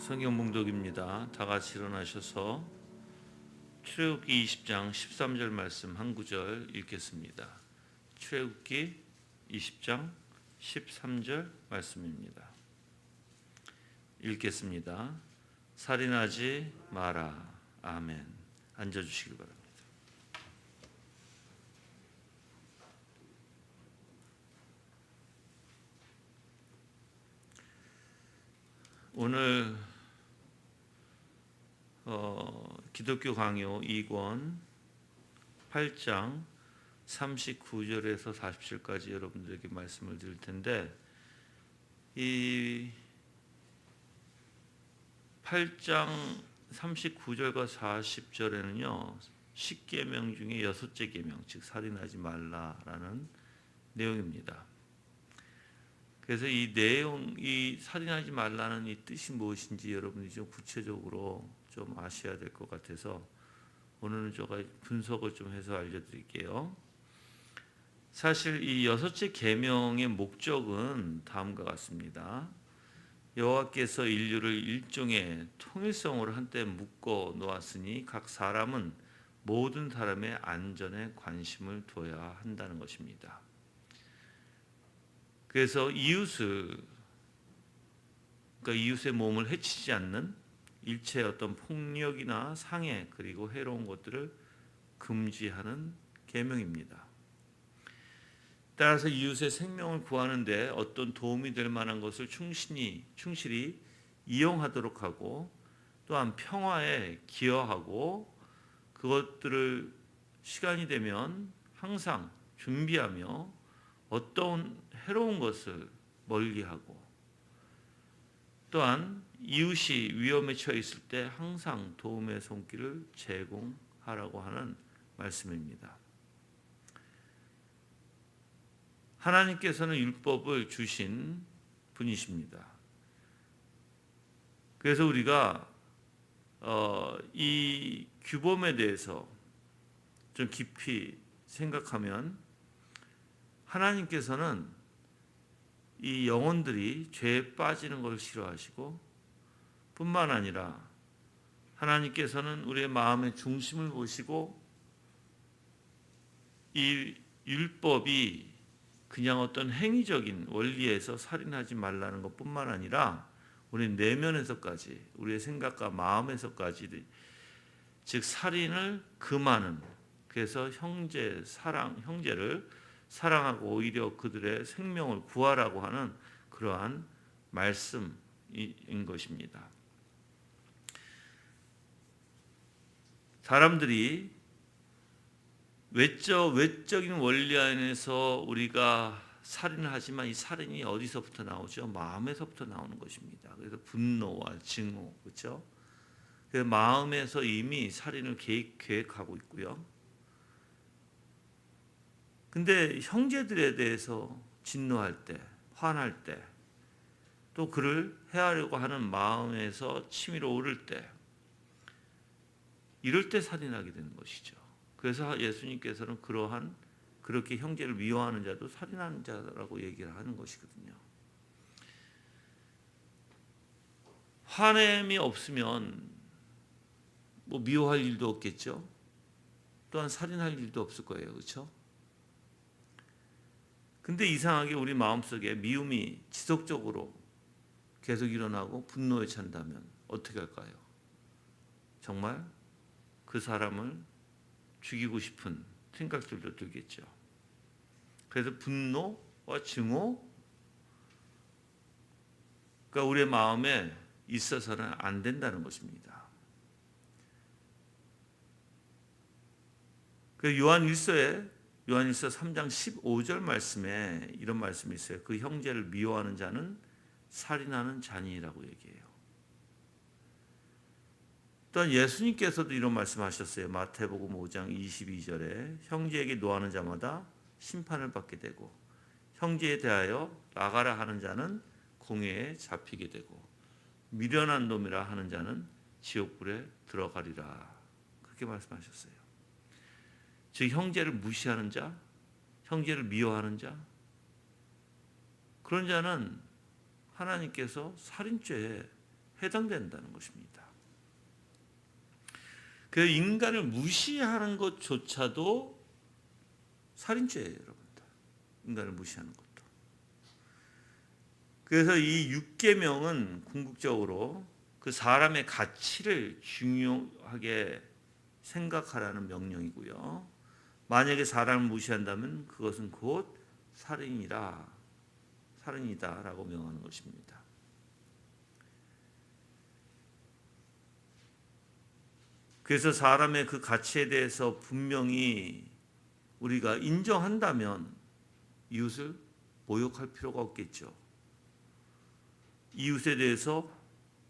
성경 봉독입니다. 다 같이 일어나셔서 출애굽기 20장 13절 말씀 한 구절 읽겠습니다. 출애굽기 20장 13절 말씀입니다. 읽겠습니다. 살인하지 마라. 아멘. 앉아주시기 바랍니다. 오늘 기독교 강요 2권 8장 39절에서 40절까지 여러분들에게 말씀을 드릴 텐데, 이 8장 39절과 40절에는요 십계명 중에 여섯째 계명, 즉 살인하지 말라라는 내용입니다. 그래서 이 내용, 이 살인하지 말라는 이 뜻이 무엇인지 여러분이 좀 구체적으로 좀 아셔야 될 것 같아서 오늘은 제가 분석을 좀 해서 알려드릴게요. 사실 이 여섯째 계명의 목적은 다음과 같습니다. 여호와께서 인류를 일종의 통일성으로 한때 묶어 놓았으니 각 사람은 모든 사람의 안전에 관심을 둬야 한다는 것입니다. 그래서 이웃의 몸을 해치지 않는 일체의 어떤 폭력이나 상해 그리고 해로운 것들을 금지하는 계명입니다. 따라서 이웃의 생명을 구하는데 어떤 도움이 될 만한 것을 충실히 이용하도록 하고, 또한 평화에 기여하고 그것들을 시간이 되면 항상 준비하며 어떤 해로운 것을 멀리하고, 또한 이웃이 위험에 처해 있을 때 항상 도움의 손길을 제공하라고 하는 말씀입니다. 하나님께서는 율법을 주신 분이십니다. 그래서 우리가 이 규범에 대해서 좀 깊이 생각하면, 하나님께서는 이 영혼들이 죄에 빠지는 것을 싫어하시고, 뿐만 아니라 하나님께서는 우리의 마음의 중심을 보시고, 이 율법이 그냥 어떤 행위적인 원리에서 살인하지 말라는 것뿐만 아니라 우리 내면에서까지, 우리의 생각과 마음에서까지, 즉 살인을 금하는, 그래서 형제를 사랑하고 오히려 그들의 생명을 구하라고 하는 그러한 말씀인 것입니다. 사람들이 외적인 원리 안에서 우리가 살인을 하지만 이 살인이 어디서부터 나오죠? 마음에서부터 나오는 것입니다. 그래서 분노와 증오, 그렇죠? 그래서 마음에서 이미 살인을 계획하고 있고요. 근데 형제들에 대해서 진노할 때, 화날 때, 또 그를 해하려고 하는 마음에서 치밀어 오를 때, 이럴 때 살인하게 되는 것이죠. 그래서 예수님께서는 그렇게 형제를 미워하는 자도 살인하는 자라고 얘기를 하는 것이거든요. 화냄이 없으면 미워할 일도 없겠죠. 또한 살인할 일도 없을 거예요. 그렇죠? 근데 이상하게 우리 마음속에 미움이 지속적으로 계속 일어나고 분노에 찬다면 어떻게 할까요? 정말 그 사람을 죽이고 싶은 생각들도 들겠죠. 그래서 분노와 증오가 우리의 마음에 있어서는 안 된다는 것입니다. 그 요한일서 3장 15절 말씀에 이런 말씀이 있어요. 그 형제를 미워하는 자는 살인하는 자니라고 얘기해요. 또한 예수님께서도 이런 말씀하셨어요. 마태복음 5장 22절에 형제에게 노하는 자마다 심판을 받게 되고, 형제에 대하여 나가라 하는 자는 공회에 잡히게 되고, 미련한 놈이라 하는 자는 지옥불에 들어가리라. 그렇게 말씀하셨어요. 즉 형제를 무시하는 자, 형제를 미워하는 자, 그런 자는 하나님께서 살인죄에 해당된다는 것입니다. 그 인간을 무시하는 것조차도 살인죄예요, 여러분들. 인간을 무시하는 것도. 그래서 이 6계명은 궁극적으로 그 사람의 가치를 중요하게 생각하라는 명령이고요. 만약에 사람을 무시한다면 그것은 곧 살인이다라고 명하는 것입니다. 그래서 사람의 그 가치에 대해서 분명히 우리가 인정한다면 이웃을 모욕할 필요가 없겠죠. 이웃에 대해서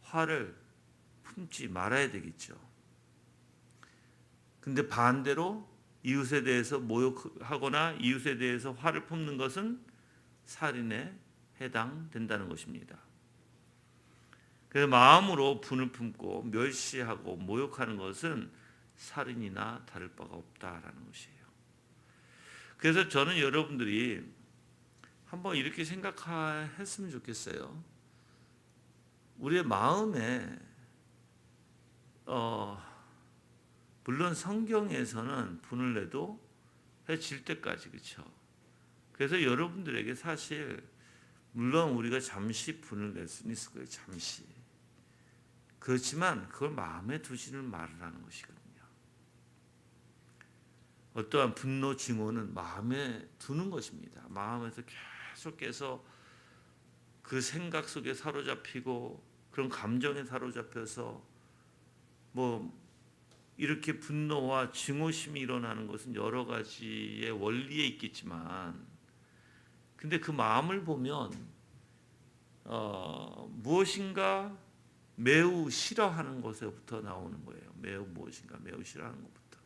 화를 품지 말아야 되겠죠. 근데 반대로 이웃에 대해서 모욕하거나 이웃에 대해서 화를 품는 것은 살인에 해당된다는 것입니다. 그래서 마음으로 분을 품고 멸시하고 모욕하는 것은 살인이나 다를 바가 없다라는 것이에요. 그래서 저는 여러분들이 한번 이렇게 생각했으면 좋겠어요. 우리의 마음에 물론 성경에서는 분을 내도 해질 때까지, 그렇죠? 그래서 여러분들에게 사실 물론 우리가 잠시 분을 낼 수는 있을 거예요. 잠시. 그렇지만 그걸 마음에 두지는 말으라는 것이거든요. 어떠한 분노 징후는 마음에 두는 것입니다. 마음에서 계속해서 그 생각 속에 사로잡히고 그런 감정에 사로잡혀서 이렇게 분노와 증오심이 일어나는 것은 여러 가지의 원리에 있겠지만, 근데 그 마음을 보면 무엇인가 매우 싫어하는 것에부터 나오는 거예요. 무엇인가 매우 싫어하는 것부터.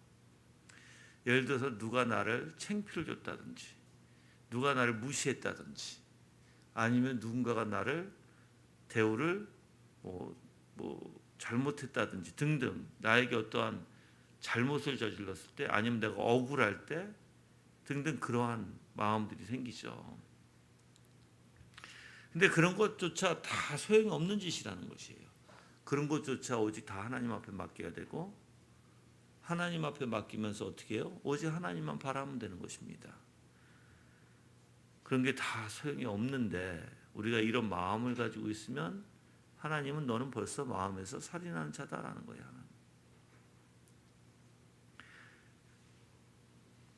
예를 들어서 누가 나를 창피를 줬다든지, 누가 나를 무시했다든지, 아니면 누군가가 나를 대우를 잘못했다든지 등등, 나에게 어떠한 잘못을 저질렀을 때, 아니면 내가 억울할 때 등등 그러한 마음들이 생기죠. 근데 그런 것조차 다 소용이 없는 짓이라는 것이에요. 그런 것조차 오직 다 하나님 앞에 맡겨야 되고, 하나님 앞에 맡기면서 어떻게 해요? 오직 하나님만 바라면 되는 것입니다. 그런 게 다 소용이 없는데 우리가 이런 마음을 가지고 있으면 하나님은 너는 벌써 마음에서 살인하는 자다라는 거예요.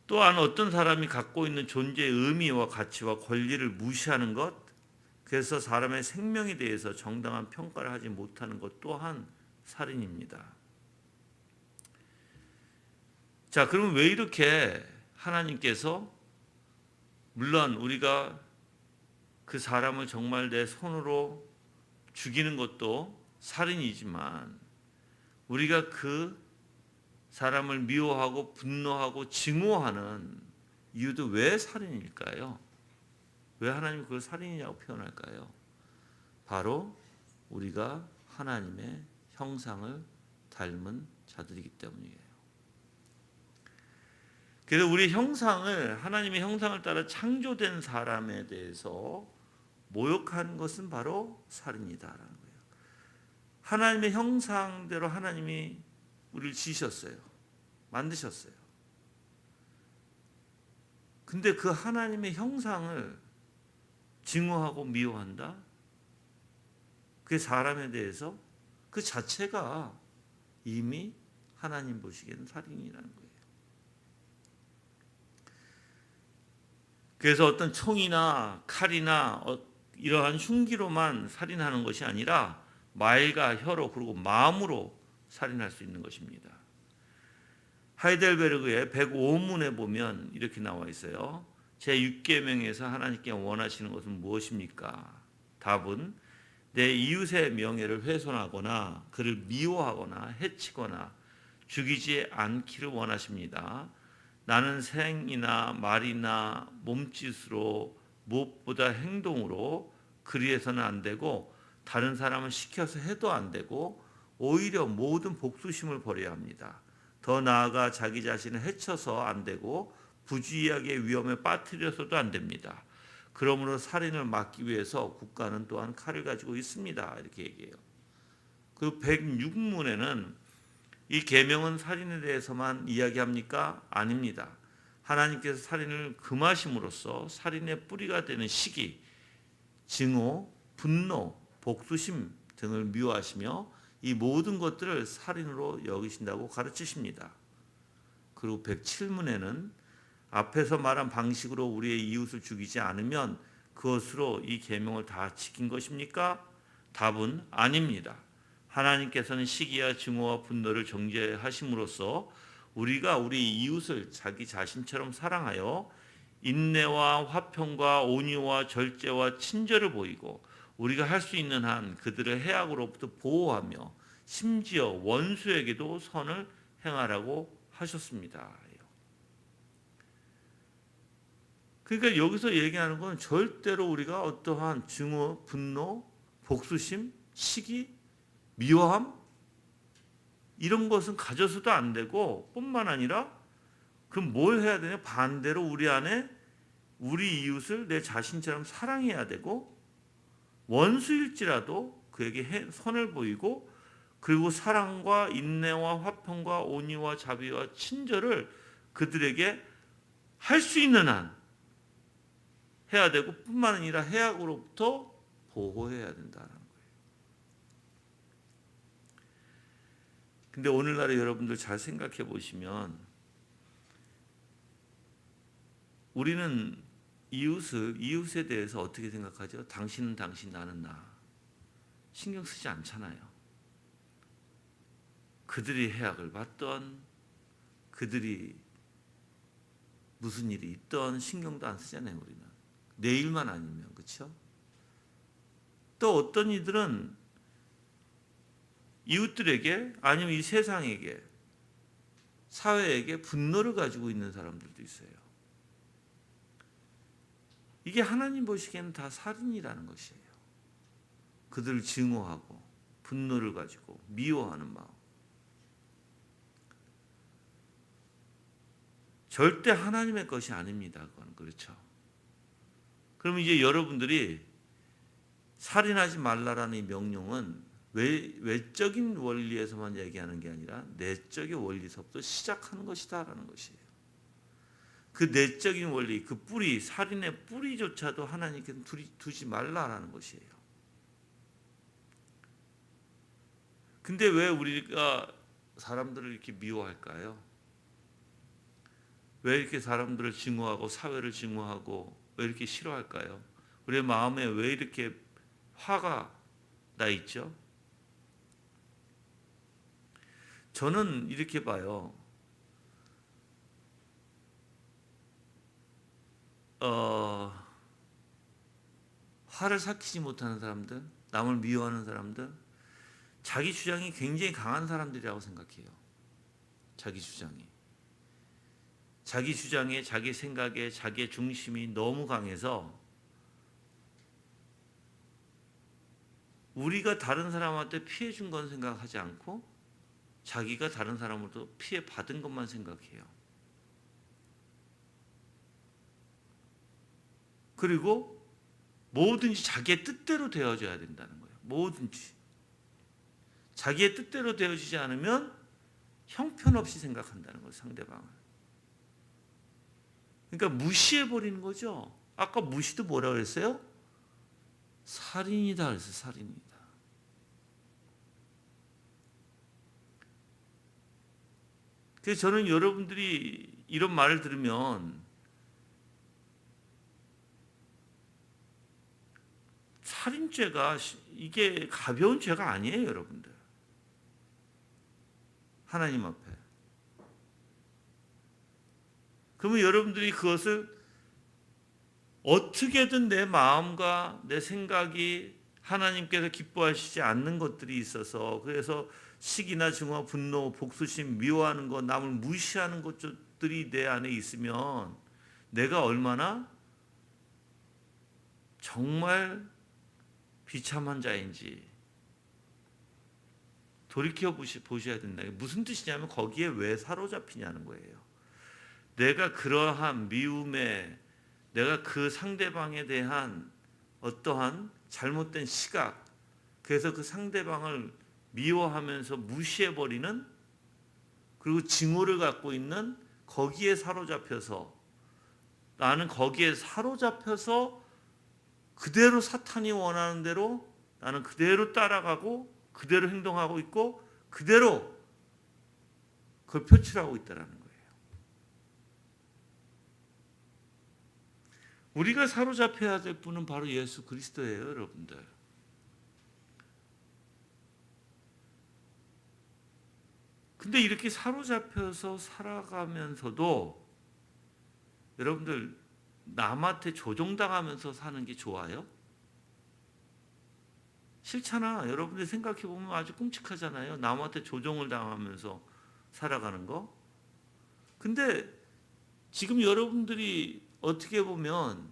또한 어떤 사람이 갖고 있는 존재의 의미와 가치와 권리를 무시하는 것, 그래서 사람의 생명에 대해서 정당한 평가를 하지 못하는 것 또한 살인입니다. 자, 그럼 왜 이렇게 하나님께서, 물론 우리가 그 사람을 정말 내 손으로 죽이는 것도 살인이지만 우리가 그 사람을 미워하고 분노하고 증오하는 이유도 왜 살인일까요? 왜 하나님이 그걸 살인이라고 표현할까요? 바로 우리가 하나님의 형상을 닮은 자들이기 때문이에요. 그래서 우리 형상을, 하나님의 형상을 따라 창조된 사람에 대해서 모욕하는 것은 바로 살인이다라는 거예요. 하나님의 형상대로 하나님이 우리를 지으셨어요. 만드셨어요. 근데 그 하나님의 형상을 증오하고 미워한다? 그 사람에 대해서 그 자체가 이미 하나님 보시기에는 살인이라는 거예요. 그래서 어떤 총이나 칼이나 이러한 흉기로만 살인하는 것이 아니라 말과 혀로, 그리고 마음으로 살인할 수 있는 것입니다. 하이델베르그의 105문에 보면 이렇게 나와 있어요. 제6계명에서 하나님께 원하시는 것은 무엇입니까? 답은 내 이웃의 명예를 훼손하거나 그를 미워하거나 해치거나 죽이지 않기를 원하십니다. 나는 생이나 말이나 몸짓으로 무엇보다 행동으로 그리해서는 안 되고 다른 사람을 시켜서 해도 안 되고 오히려 모든 복수심을 버려야 합니다. 더 나아가 자기 자신을 해쳐서 안 되고 부주의하게 위험에 빠뜨려서도 안 됩니다. 그러므로 살인을 막기 위해서 국가는 또한 칼을 가지고 있습니다. 이렇게 얘기해요. 그리고 106문에는 이 계명은 살인에 대해서만 이야기합니까? 아닙니다. 하나님께서 살인을 금하심으로써 살인의 뿌리가 되는 시기, 증오, 분노, 복수심 등을 미워하시며 이 모든 것들을 살인으로 여기신다고 가르치십니다. 그리고 107문에는 앞에서 말한 방식으로 우리의 이웃을 죽이지 않으면 그것으로 이 계명을 다 지킨 것입니까? 답은 아닙니다. 하나님께서는 시기와 증오와 분노를 정죄하심으로써 우리가 우리 이웃을 자기 자신처럼 사랑하여 인내와 화평과 온유와 절제와 친절을 보이고 우리가 할 수 있는 한 그들을 해악으로부터 보호하며 심지어 원수에게도 선을 행하라고 하셨습니다. 그러니까 여기서 얘기하는 건 절대로 우리가 어떠한 증오, 분노, 복수심, 시기, 미워함 이런 것은 가져서도 안 되고 뿐만 아니라 그럼 뭘 해야 되냐? 반대로 우리 안에 우리 이웃을 내 자신처럼 사랑해야 되고 원수일지라도 그에게 선을 보이고 그리고 사랑과 인내와 화평과 온유와 자비와 친절을 그들에게 할 수 있는 한 해야 되고 뿐만 아니라 해악으로부터 보호해야 된다는 거예요. 근데 오늘날의 여러분들 잘 생각해 보시면 우리는 이웃에 대해서 어떻게 생각하죠? 당신은 당신, 나는 나. 신경 쓰지 않잖아요. 그들이 해악을 받던 그들이 무슨 일이 있던 신경도 안 쓰잖아요, 우리는. 내 일만 아니면, 그렇죠? 또 어떤 이들은 이웃들에게 아니면 이 세상에게 사회에게 분노를 가지고 있는 사람들도 있어요. 이게 하나님 보시기에는 다 살인이라는 것이에요. 그들을 증오하고 분노를 가지고 미워하는 마음. 절대 하나님의 것이 아닙니다. 그건 그렇죠. 그럼 이제 여러분들이 살인하지 말라라는 이 명령은 외적인 원리에서만 얘기하는 게 아니라 내적인 원리서부터 시작하는 것이다라는 것이에요. 그 내적인 원리, 그 뿌리, 살인의 뿌리조차도 하나님께서 두지 말라라는 것이에요. 근데 왜 우리가 사람들을 이렇게 미워할까요? 왜 이렇게 사람들을 증오하고 사회를 증오하고 왜 이렇게 싫어할까요? 우리의 마음에 왜 이렇게 화가 나 있죠? 저는 이렇게 봐요. 화를 삭히지 못하는 사람들, 남을 미워하는 사람들, 자기 주장이 굉장히 강한 사람들이라고 생각해요. 자기 주장이. 자기 주장에, 자기 생각에, 자기의 중심이 너무 강해서 우리가 다른 사람한테 피해 준 건 생각하지 않고 자기가 다른 사람으로부터 피해 받은 것만 생각해요. 그리고 뭐든지 자기의 뜻대로 되어져야 된다는 거예요. 뭐든지. 자기의 뜻대로 되어지지 않으면 형편없이 생각한다는 거예요. 상대방을. 그러니까 무시해버리는 거죠. 아까 무시도 뭐라고 그랬어요? 살인이다 그랬어요. 살인이다. 그래서 저는 여러분들이 이런 말을 들으면 살인죄가 이게 가벼운 죄가 아니에요, 여러분들. 하나님 앞에. 그러면 여러분들이 그것을 어떻게든 내 마음과 내 생각이 하나님께서 기뻐하시지 않는 것들이 있어서 그래서 시기나 증오, 분노, 복수심, 미워하는 것, 남을 무시하는 것들이 내 안에 있으면 내가 얼마나 정말 비참한 자인지 돌이켜 보셔야 된다. 무슨 뜻이냐면 거기에 왜 사로잡히냐는 거예요. 내가 그러한 미움에 내가 그 상대방에 대한 어떠한 잘못된 시각, 그래서 그 상대방을 미워하면서 무시해버리는, 그리고 징후를 갖고 있는, 거기에 사로잡혀서, 나는 거기에 사로잡혀서 그대로 사탄이 원하는 대로 나는 그대로 따라가고 그대로 행동하고 있고 그대로 그걸 표출하고 있다는 거예요. 우리가 사로잡혀야 될 분은 바로 예수 그리스도예요, 여러분들. 근데 이렇게 사로잡혀서 살아가면서도 여러분들 남한테 조종당하면서 사는 게 좋아요? 싫잖아. 여러분들 생각해 보면 아주 끔찍하잖아요. 남한테 조종을 당하면서 살아가는 거. 근데 지금 여러분들이 어떻게 보면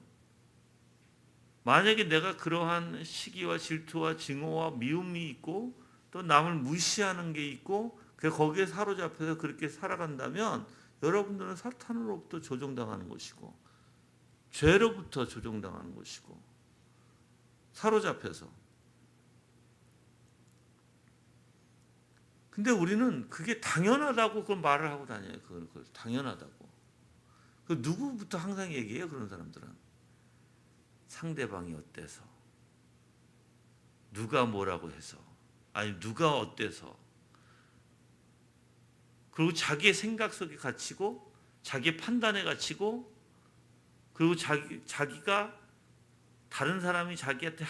만약에 내가 그러한 시기와 질투와 증오와 미움이 있고 또 남을 무시하는 게 있고 거기에 사로잡혀서 그렇게 살아간다면 여러분들은 사탄으로부터 조종당하는 것이고 죄로부터 조종당하는 것이고 사로잡혀서. 근데 우리는 그게 당연하다고 그걸 말을 하고 다녀요. 그걸 당연하다고. 그 누구부터 항상 얘기해요, 그런 사람들은. 상대방이 어때서, 누가 뭐라고 해서, 아니 누가 어때서. 그리고 자기의 생각 속에 갇히고 자기의 판단에 갇히고 그리고 자기가 다른 사람이 자기한테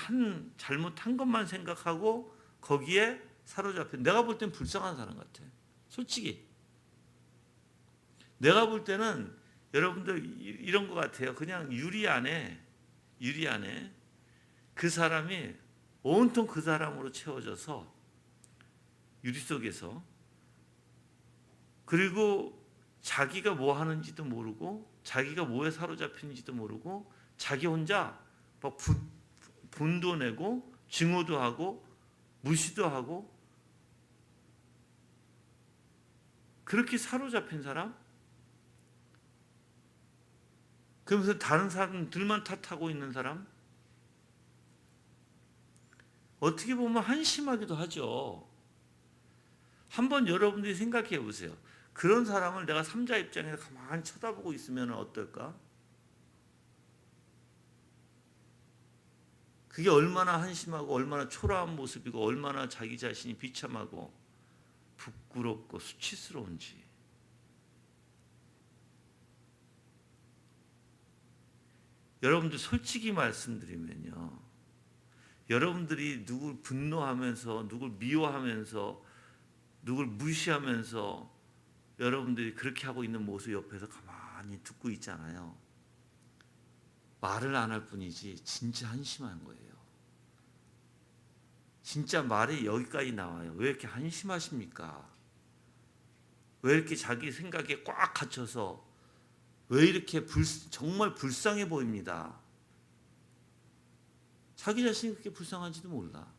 잘못한 것만 생각하고 거기에 사로잡혀. 내가 볼 땐 불쌍한 사람 같아. 솔직히. 내가 볼 때는 여러분들 이런 것 같아요. 그냥 유리 안에 그 사람이 온통 그 사람으로 채워져서 유리 속에서, 그리고 자기가 뭐 하는지도 모르고 자기가 뭐에 사로잡히는지도 모르고 자기 혼자 막 분도 내고 증오도 하고 무시도 하고 그렇게 사로잡힌 사람? 그러면서 다른 사람들만 탓하고 있는 사람? 어떻게 보면 한심하기도 하죠. 한번 여러분들이 생각해 보세요. 그런 사람을 내가 삼자 입장에서 가만히 쳐다보고 있으면 어떨까? 그게 얼마나 한심하고 얼마나 초라한 모습이고 얼마나 자기 자신이 비참하고 부끄럽고 수치스러운지. 여러분들 솔직히 말씀드리면요, 여러분들이 누굴 분노하면서 누굴 미워하면서 누굴 무시하면서 여러분들이 그렇게 하고 있는 모습 옆에서 가만히 듣고 있잖아요. 말을 안 할 뿐이지 진짜 한심한 거예요. 진짜 말이 여기까지 나와요. 왜 이렇게 한심하십니까? 왜 이렇게 자기 생각에 꽉 갇혀서 왜 이렇게 정말 불쌍해 보입니다. 자기 자신이 그렇게 불쌍한지도 몰라.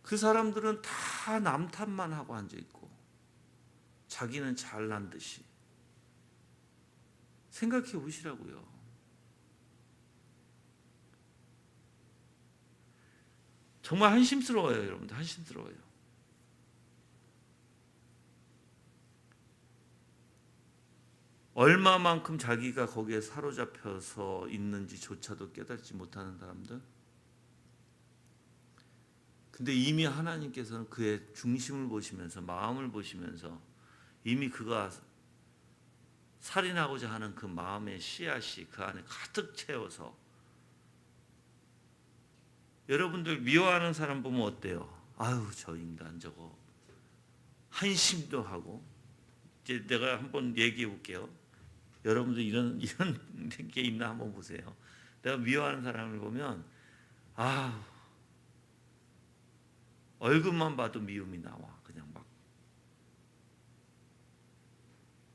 그 사람들은 다 남 탓만 하고 앉아있고 자기는 잘난 듯이. 생각해 보시라고요. 정말 한심스러워요, 여러분들. 한심스러워요. 얼마만큼 자기가 거기에 사로잡혀서 있는지조차도 깨닫지 못하는 사람들. 근데 이미 하나님께서는 그의 중심을 보시면서 마음을 보시면서 이미 그가 살인하고자 하는 그 마음의 씨앗이 그 안에 가득 채워서. 여러분들 미워하는 사람 보면 어때요? 아유, 저 인간 저거 한심도 하고. 이제 내가 한번 얘기해 볼게요. 여러분들 이런 게 있나 한번 보세요. 내가 미워하는 사람을 보면 얼굴만 봐도 미움이 나와. 그냥 막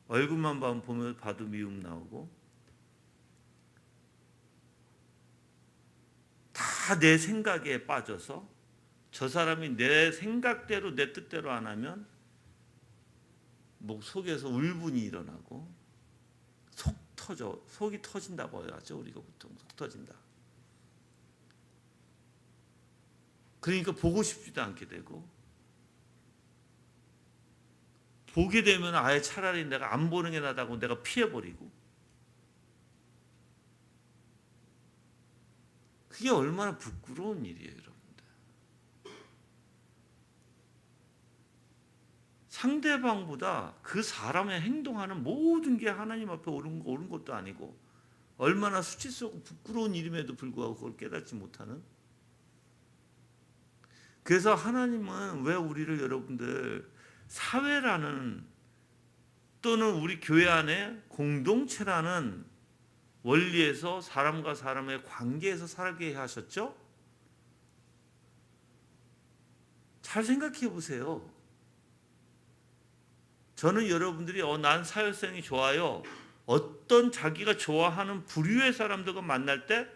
얼굴만 보면 봐도 미움 나오고 다 내 생각에 빠져서 저 사람이 내 생각대로 내 뜻대로 안 하면 목 속에서 울분이 일어나고 속이 터진다고 하죠. 우리가 보통 속 터진다. 그러니까 보고 싶지도 않게 되고, 보게 되면 아예 차라리 내가 안 보는 게 낫다고 내가 피해버리고, 그게 얼마나 부끄러운 일이에요, 여러분들. 상대방보다 그 사람의 행동하는 모든 게 하나님 앞에 옳은 것도 아니고 얼마나 수치스럽고 부끄러운 일임에도 불구하고 그걸 깨닫지 못하는. 그래서 하나님은 왜 우리를 여러분들 사회라는 또는 우리 교회 안에 공동체라는 원리에서 사람과 사람의 관계에서 살게 하셨죠? 잘 생각해 보세요. 저는 여러분들이 난 사회성이 좋아요, 어떤 자기가 좋아하는 부류의 사람들과 만날 때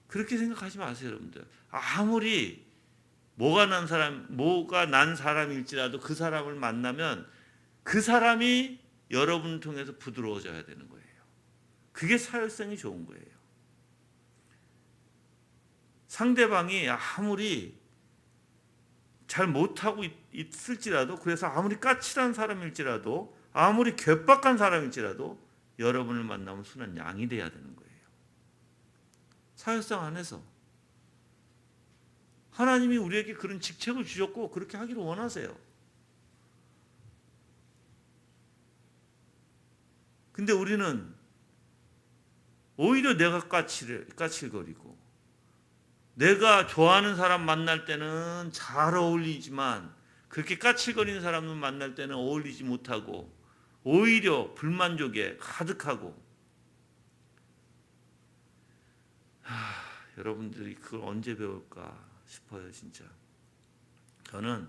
그렇게 생각하지 마세요, 여러분들. 아무리 뭐가 난 사람일지라도 그 사람을 만나면 그 사람이 여러분을 통해서 부드러워져야 되는 거예요. 그게 사회성이 좋은 거예요. 상대방이 아무리 잘 못하고 있을지라도, 그래서 아무리 까칠한 사람일지라도, 아무리 괴팍한 사람일지라도 여러분을 만나면 순한 양이 돼야 되는 거예요. 사회성 안에서 하나님이 우리에게 그런 직책을 주셨고 그렇게 하기를 원하세요. 근데 우리는 오히려 내가 까칠거리고, 내가 좋아하는 사람 만날 때는 잘 어울리지만 그렇게 까칠거리는 사람을 만날 때는 어울리지 못하고 오히려 불만족에 가득하고. 여러분들이 그걸 언제 배울까 싶어요, 진짜. 저는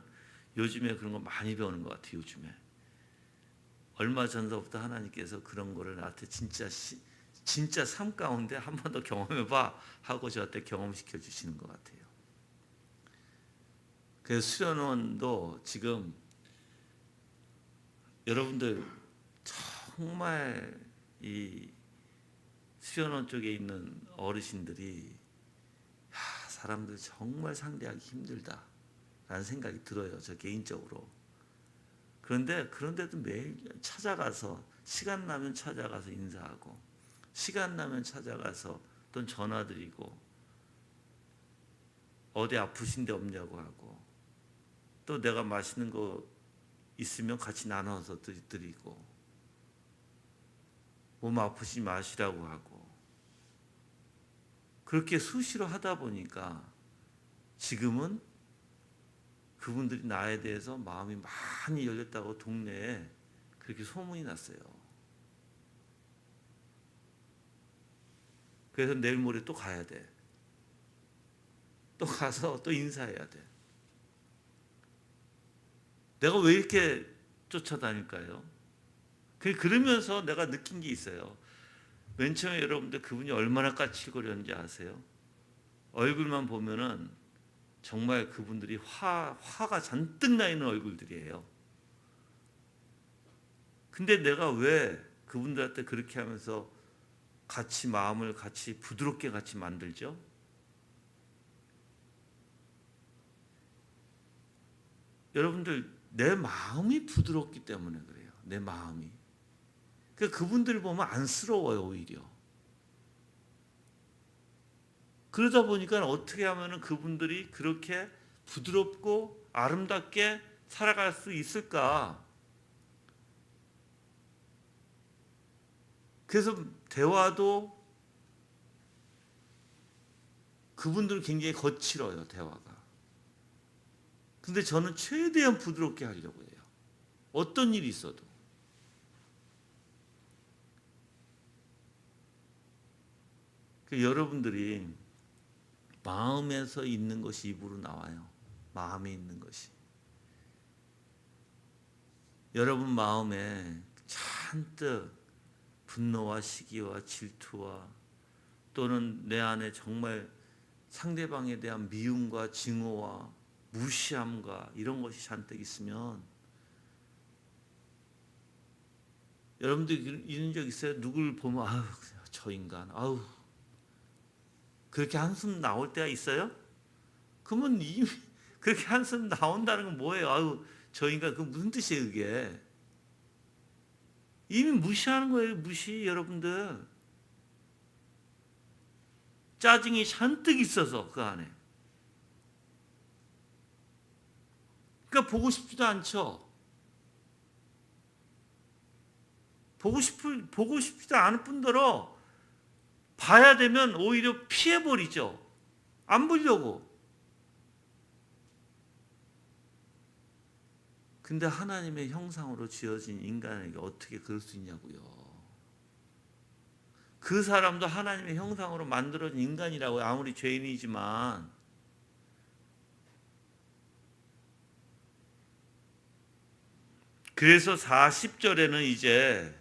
요즘에 그런 거 많이 배우는 것 같아요. 요즘에 얼마 전서부터 하나님께서 그런 거를 나한테 진짜 삶 가운데 한 번 더 경험해봐 하고 저한테 경험시켜 주시는 것 같아요. 그래서 수련원도 지금 여러분들 정말 이 수련원 쪽에 있는 어르신들이 사람들 정말 상대하기 힘들다라는 생각이 들어요, 저 개인적으로. 그런데도 매일 찾아가서, 시간 나면 찾아가서 인사하고, 시간 나면 찾아가서 또 전화드리고, 어디 아프신 데 없냐고 하고, 또 내가 맛있는 거 있으면 같이 나눠서 드리고, 몸 아프시지 마시라고 하고, 그렇게 수시로 하다 보니까 지금은 그분들이 나에 대해서 마음이 많이 열렸다고 동네에 그렇게 소문이 났어요. 그래서 내일 모레 또 가야 돼. 또 가서 또 인사해야 돼. 내가 왜 이렇게 쫓아다닐까요? 그러면서 내가 느낀 게 있어요. 맨 처음에 여러분들 그분이 얼마나 까칠거렸는지 아세요? 얼굴만 보면은 정말 그분들이 화가 잔뜩 나 있는 얼굴들이에요. 근데 내가 왜 그분들한테 그렇게 하면서 같이 마음을 같이 부드럽게 같이 만들죠? 여러분들, 내 마음이 부드럽기 때문에 그래요. 내 마음이. 그분들을 보면 안쓰러워요, 오히려. 그러다 보니까 어떻게 하면 그분들이 그렇게 부드럽고 아름답게 살아갈 수 있을까? 그래서 대화도 그분들은 굉장히 거칠어요, 대화가. 근데 저는 최대한 부드럽게 하려고 해요. 어떤 일이 있어도. 여러분들이 마음에서 있는 것이 입으로 나와요. 마음에 있는 것이. 여러분 마음에 잔뜩 분노와 시기와 질투와 또는 내 안에 정말 상대방에 대한 미움과 증오와 무시함과 이런 것이 잔뜩 있으면, 여러분들 이런 적 있어요? 누굴 보면 아우 저 인간, 아우, 그렇게 한숨 나올 때가 있어요? 그러면 이미 그렇게 한숨 나온다는 건 뭐예요? 아유, 저 인간 그 무슨 뜻이에요, 그게? 이미 무시하는 거예요, 무시. 여러분들 짜증이 잔뜩 있어서 그 안에. 그러니까 보고 싶지도 않죠. 보고 싶지도 않을 뿐더러 봐야 되면 오히려 피해버리죠. 안 보려고. 근데 하나님의 형상으로 지어진 인간에게 어떻게 그럴 수 있냐고요. 그 사람도 하나님의 형상으로 만들어진 인간이라고요. 아무리 죄인이지만. 그래서 40절에는 이제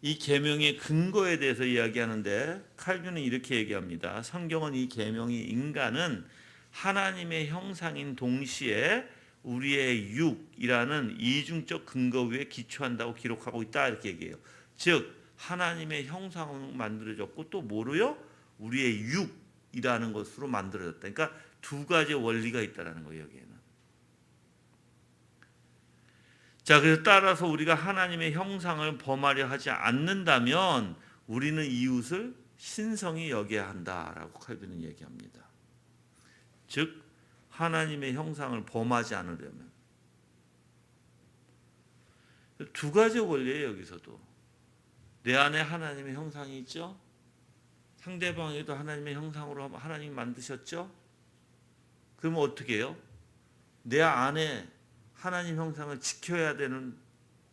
이 계명의 근거에 대해서 이야기하는데 칼빈은 이렇게 얘기합니다. 성경은 이 계명이 인간은 하나님의 형상인 동시에 우리의 육이라는 이중적 근거 위에 기초한다고 기록하고 있다 이렇게 얘기해요. 즉 하나님의 형상으로 만들어졌고 또 뭐로요? 우리의 육이라는 것으로 만들어졌다. 그러니까 두 가지 원리가 있다는 거예요. 여기에는. 자, 그래서 따라서 우리가 하나님의 형상을 범하려 하지 않는다면 우리는 이웃을 신성히 여겨야 한다라고 칼빈은 얘기합니다. 즉 하나님의 형상을 범하지 않으려면 두 가지 원리예요. 여기서도 내 안에 하나님의 형상이 있죠. 상대방에도 하나님의 형상으로 하나님이 만드셨죠. 그러면 어떻게 해요? 내 안에 하나님 형상을 지켜야 되는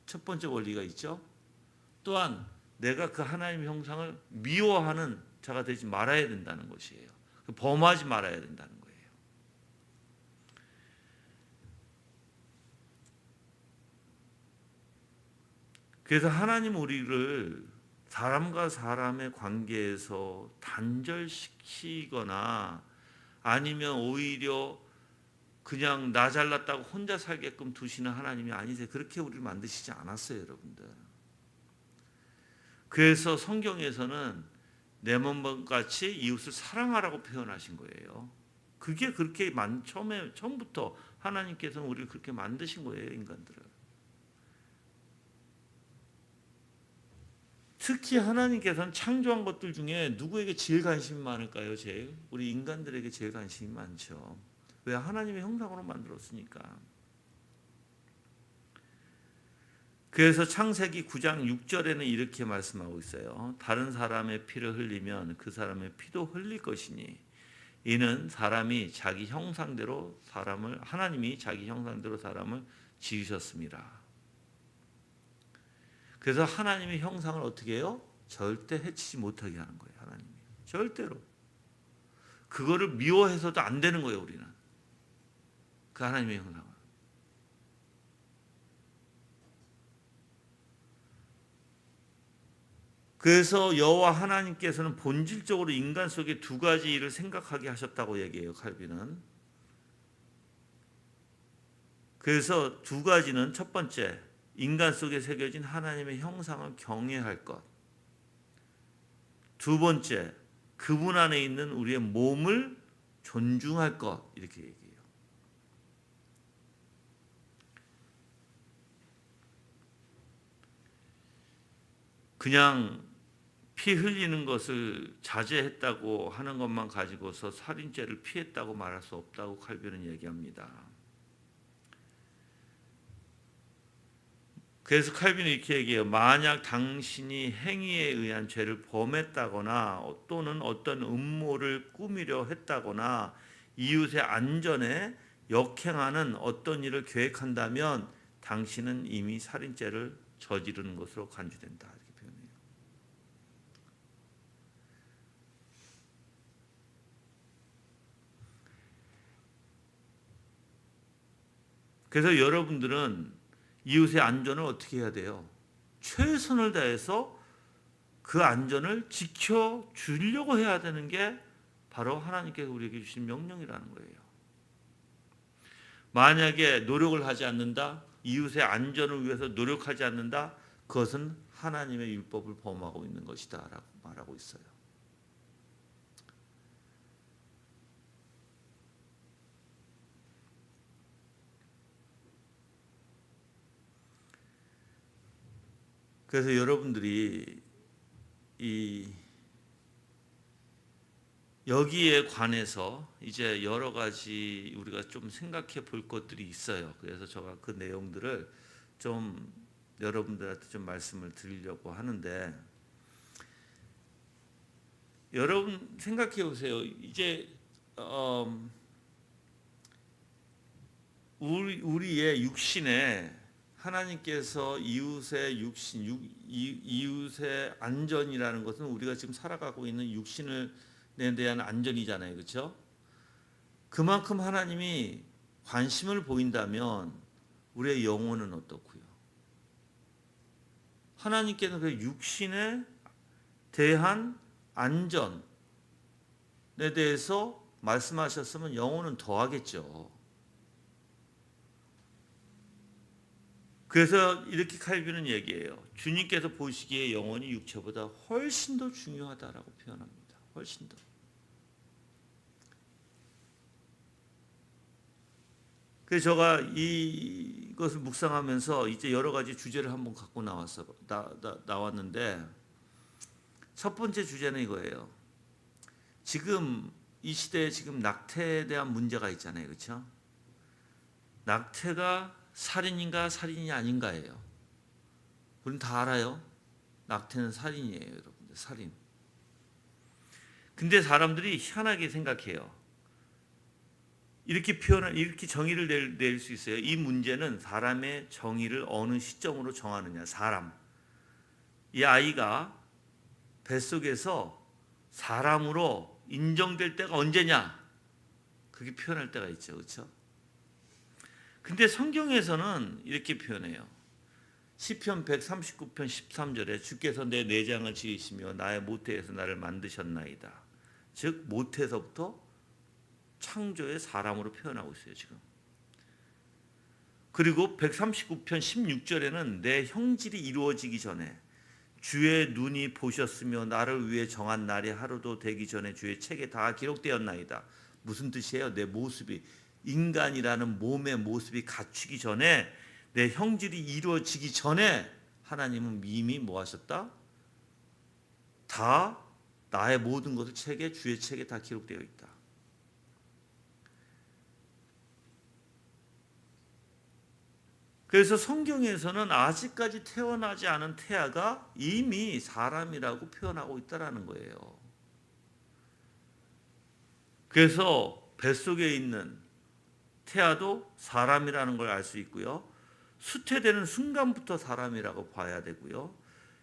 첫 번째 원리가 있죠. 또한 내가 그 하나님 형상을 미워하는 자가 되지 말아야 된다는 것이에요. 범하지 말아야 된다는 거예요. 그래서 하나님 우리를 사람과 사람의 관계에서 단절시키거나 아니면 오히려 그냥 나 잘났다고 혼자 살게끔 두시는 하나님이 아니세요. 그렇게 우리를 만드시지 않았어요, 여러분들. 그래서 성경에서는 내 몸같이 이웃을 사랑하라고 표현하신 거예요. 그게 그렇게 처음부터 하나님께서는 우리를 그렇게 만드신 거예요, 인간들을. 특히 하나님께서는 창조한 것들 중에 누구에게 제일 관심이 많을까요? 제일 우리 인간들에게 제일 관심이 많죠. 왜? 하나님의 형상으로 만들었으니까. 그래서 창세기 9장 6절에는 이렇게 말씀하고 있어요. 다른 사람의 피를 흘리면 그 사람의 피도 흘릴 것이니 이는 사람이 자기 형상대로 하나님이 자기 형상대로 사람을 지으셨습니다. 그래서 하나님의 형상을 어떻게 해요? 절대 해치지 못하게 하는 거예요. 하나님이. 절대로. 그거를 미워해서도 안 되는 거예요. 우리는. 그 하나님의 형상을. 그래서 여호와 하나님께서는 본질적으로 인간 속에 두 가지 일을 생각하게 하셨다고 얘기해요. 칼빈은. 그래서 두 가지는 첫 번째, 인간 속에 새겨진 하나님의 형상을 경외할 것. 두 번째, 그분 안에 있는 우리의 몸을 존중할 것. 이렇게 얘기해요. 그냥 피 흘리는 것을 자제했다고 하는 것만 가지고서 살인죄를 피했다고 말할 수 없다고 칼빈은 얘기합니다. 그래서 칼빈은 이렇게 얘기해요. 만약 당신이 행위에 의한 죄를 범했다거나 또는 어떤 음모를 꾸미려 했다거나 이웃의 안전에 역행하는 어떤 일을 계획한다면 당신은 이미 살인죄를 저지르는 것으로 간주된다. 이렇게 표현해요. 그래서 여러분들은 이웃의 안전을 어떻게 해야 돼요? 최선을 다해서 그 안전을 지켜주려고 해야 되는 게 바로 하나님께서 우리에게 주신 명령이라는 거예요. 만약에 노력을 하지 않는다, 이웃의 안전을 위해서 노력하지 않는다, 그것은 하나님의 율법을 범하고 있는 것이다 라고 말하고 있어요. 그래서 여러분들이 이 여기에 관해서 이제 여러 가지 우리가 좀 생각해 볼 것들이 있어요. 그래서 제가 그 내용들을 좀 여러분들한테 좀 말씀을 드리려고 하는데, 여러분 생각해 보세요. 이제 우리의 육신에 하나님께서 이웃의 육신, 이웃의 안전이라는 것은 우리가 지금 살아가고 있는 육신에 대한 안전이잖아요. 그렇죠? 그만큼 하나님이 관심을 보인다면 우리의 영혼은 어떻고요? 하나님께는 그 육신에 대한 안전에 대해서 말씀하셨으면 영혼은 더하겠죠. 그래서 이렇게 칼빈은 얘기해요. 주님께서 보시기에 영혼이 육체보다 훨씬 더 중요하다라고 표현합니다. 훨씬 더. 그래서 제가 이것을 묵상하면서 이제 여러 가지 주제를 한번 갖고 나왔는데, 첫 번째 주제는 이거예요. 지금 이 시대에 지금 낙태에 대한 문제가 있잖아요. 그렇죠? 낙태가 살인인가 살인이 아닌가예요. 우리는 다 알아요. 낙태는 살인이에요, 여러분들. 살인. 근데 사람들이 희한하게 생각해요. 이렇게 정의를 낼 수 있어요. 이 문제는 사람의 정의를 어느 시점으로 정하느냐. 사람. 이 아이가 뱃속에서 사람으로 인정될 때가 언제냐. 그렇게 표현할 때가 있죠. 그렇죠? 근데 성경에서는 이렇게 표현해요. 시편 139편 13절에 주께서 내 내장을 지으시며 나의 모태에서 나를 만드셨나이다. 즉 모태에서부터 창조의 사람으로 표현하고 있어요. 지금. 그리고 139편 16절에는 내 형질이 이루어지기 전에 주의 눈이 보셨으며 나를 위해 정한 날이 하루도 되기 전에 주의 책에 다 기록되었나이다. 무슨 뜻이에요? 내 모습이, 인간이라는 몸의 모습이 갖추기 전에, 내 형질이 이루어지기 전에 하나님은 이미 뭐 하셨다? 다 나의 모든 것을 주의 책에 다 기록되어 있다. 그래서 성경에서는 아직까지 태어나지 않은 태아가 이미 사람이라고 표현하고 있다는 거예요. 그래서 뱃속에 있는 태아도 사람이라는 걸 알 수 있고요. 수태되는 순간부터 사람이라고 봐야 되고요.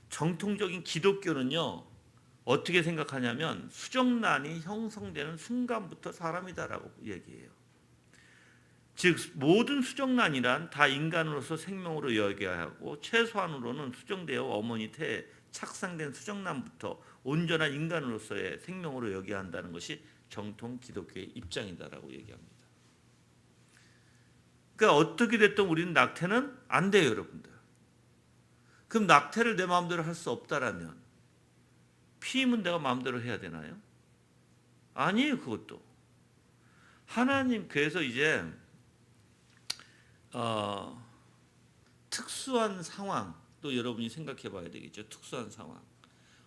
정통적인 기독교는요, 어떻게 생각하냐면 수정란이 형성되는 순간부터 사람이다라고 얘기해요. 즉 모든 수정란이란 다 인간으로서 생명으로 여겨야 하고, 최소한으로는 수정되어 어머니 태에 착상된 수정란부터 온전한 인간으로서의 생명으로 여겨야 한다는 것이 정통 기독교의 입장이다라고 얘기합니다. 그러니까 어떻게 됐든 우리는 낙태는 안 돼요, 여러분들. 그럼 낙태를 내 마음대로 할 수 없다라면 피임은 내가 마음대로 해야 되나요? 아니에요, 그것도. 하나님, 그래서 이제 특수한 상황, 또 여러분이 생각해 봐야 되겠죠. 특수한 상황.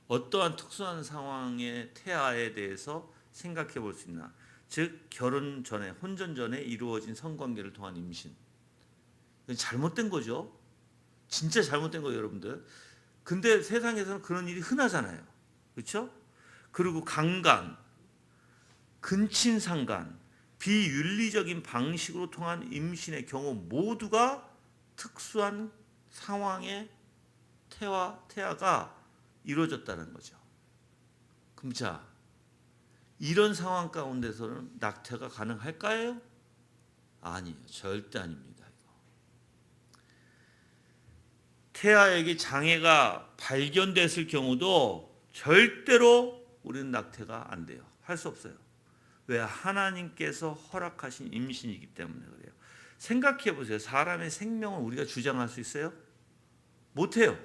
어떠한 특수한 상황의 태아에 대해서 생각해 볼 수 있나. 즉 결혼 전에, 혼전 전에 이루어진 성관계를 통한 임신. 이건 잘못된 거죠. 진짜 잘못된 거예요, 여러분들. 근데 세상에서는 그런 일이 흔하잖아요. 그렇죠? 그리고 강간, 근친상간, 비윤리적인 방식으로 통한 임신의 경우 모두가 특수한 상황의 태아가 이루어졌다는 거죠. 그럼 자, 이런 상황 가운데서는 낙태가 가능할까요? 아니에요. 절대 아닙니다. 태아에게 장애가 발견됐을 경우도 절대로 우리는 낙태가 안 돼요. 할 수 없어요. 왜? 하나님께서 허락하신 임신이기 때문에 그래요. 생각해 보세요. 사람의 생명을 우리가 주장할 수 있어요? 못해요.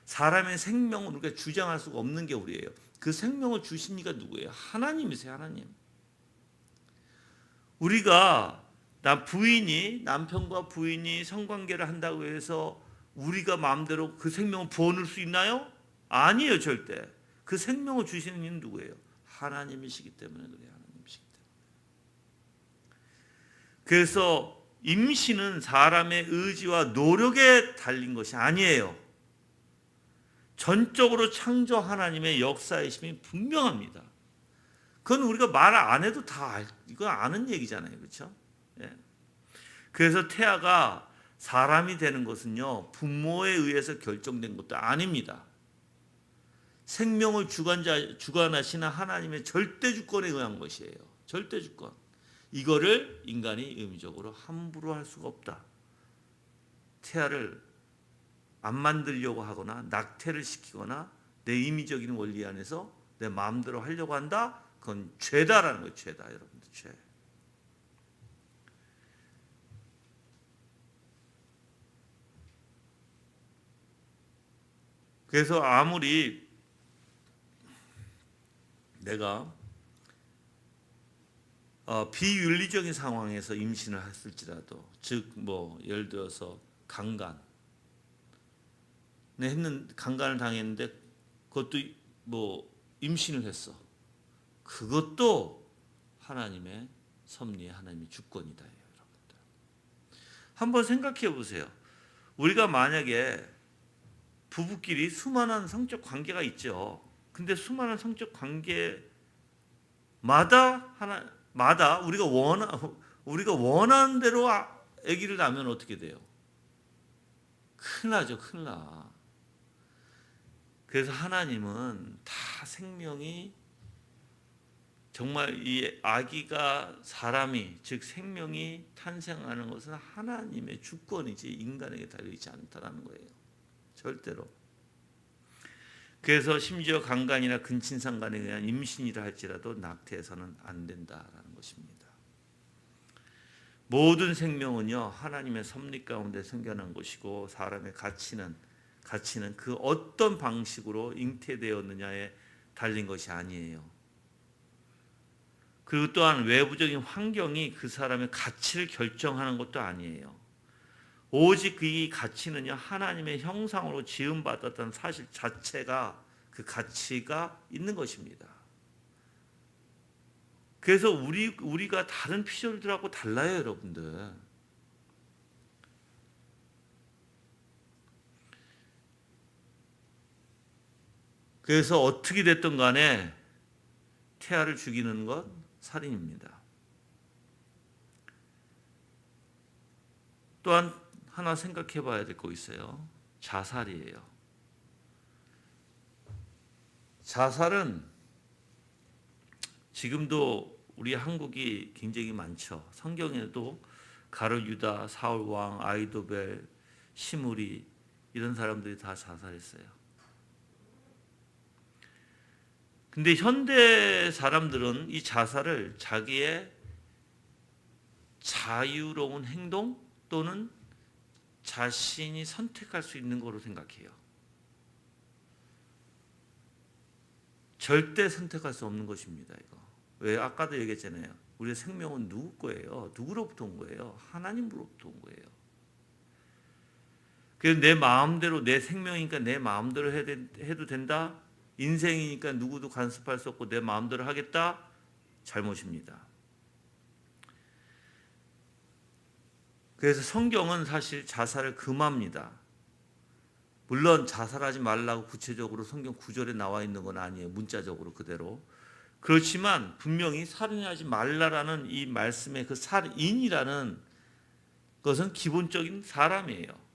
사람의 생명을 우리가 주장할 수가 없는 게 우리예요. 그 생명을 주신 이가 누구예요? 하나님이세요. 하나님. 우리가 남편과 부인이 성관계를 한다고 해서 우리가 마음대로 그 생명을 부어넣을 수 있나요? 아니에요, 절대. 그 생명을 주시는 이는 누구예요? 하나님이시기 때문에 그래요. 하나님이시기 때문에. 그래서 임신은 사람의 의지와 노력에 달린 것이 아니에요. 전적으로 창조 하나님의 역사이심이 분명합니다. 그건 우리가 말 안 해도 다 이거 아는 얘기잖아요, 그렇죠? 예. 그래서 태아가 사람이 되는 것은요, 부모에 의해서 결정된 것도 아닙니다. 생명을 주관하시는 하나님의 절대 주권에 의한 것이에요. 절대 주권. 이거를 인간이 의무적으로 함부로 할 수가 없다. 태아를 안 만들려고 하거나 낙태를 시키거나 내 임의적인 원리 안에서 내 마음대로 하려고 한다? 그건 죄다라는 거예요. 죄다, 여러분들. 죄. 그래서 아무리 내가 비윤리적인 상황에서 임신을 했을지라도, 즉 뭐 예를 들어서 강간을 당했는데 그것도 뭐 임신을 했어. 그것도 하나님의 섭리의 하나님의 주권이다, 여러분들. 한번 생각해 보세요. 우리가 만약에 부부끼리 수많은 성적 관계가 있죠. 근데 수많은 성적 관계마다 우리가 원하는 대로 아기를 낳으면 어떻게 돼요? 큰일 나죠, 큰일 나. 그래서 하나님은 다 생명이 정말 이 아기가 사람이 즉 생명이 탄생하는 것은 하나님의 주권이지 인간에게 달려있지 않다라는 거예요. 절대로. 그래서 심지어 강간이나 근친상간에 의한 임신이라 할지라도 낙태해서는 안 된다라는 것입니다. 모든 생명은요, 하나님의 섭리 가운데 생겨난 것이고 사람의 가치는 그 어떤 방식으로 잉태되었느냐에 달린 것이 아니에요. 그리고 또한 외부적인 환경이 그 사람의 가치를 결정하는 것도 아니에요. 오직 그 가치는요, 하나님의 형상으로 지음받았다는 사실 자체가 그 가치가 있는 것입니다. 그래서 우리가 다른 피조물들하고 달라요, 여러분들. 그래서 어떻게 됐든 간에 태아를 죽이는 것 살인입니다. 또한 하나 생각해 봐야 될 거 있어요. 자살이에요. 자살은 지금도 우리 한국이 굉장히 많죠. 성경에도 가룟 유다, 사울 왕, 아이도벨, 시므리 이런 사람들이 다 자살했어요. 근데 현대 사람들은 이 자살을 자기의 자유로운 행동 또는 자신이 선택할 수 있는 거로 생각해요. 절대 선택할 수 없는 것입니다, 이거. 왜? 아까도 얘기했잖아요. 우리의 생명은 누구 거예요? 누구로부터 온 거예요? 하나님으로부터 온 거예요. 그래서 내 마음대로, 내 생명이니까 내 마음대로 해도 된다? 인생이니까 누구도 간섭할 수 없고 내 마음대로 하겠다? 잘못입니다. 그래서 성경은 사실 자살을 금합니다. 물론 자살하지 말라고 구체적으로 성경 구절에 나와 있는 건 아니에요. 문자적으로 그대로. 그렇지만 분명히 살인하지 말라라는 이 말씀의 그 살인이라는 것은 기본적인 사람이에요.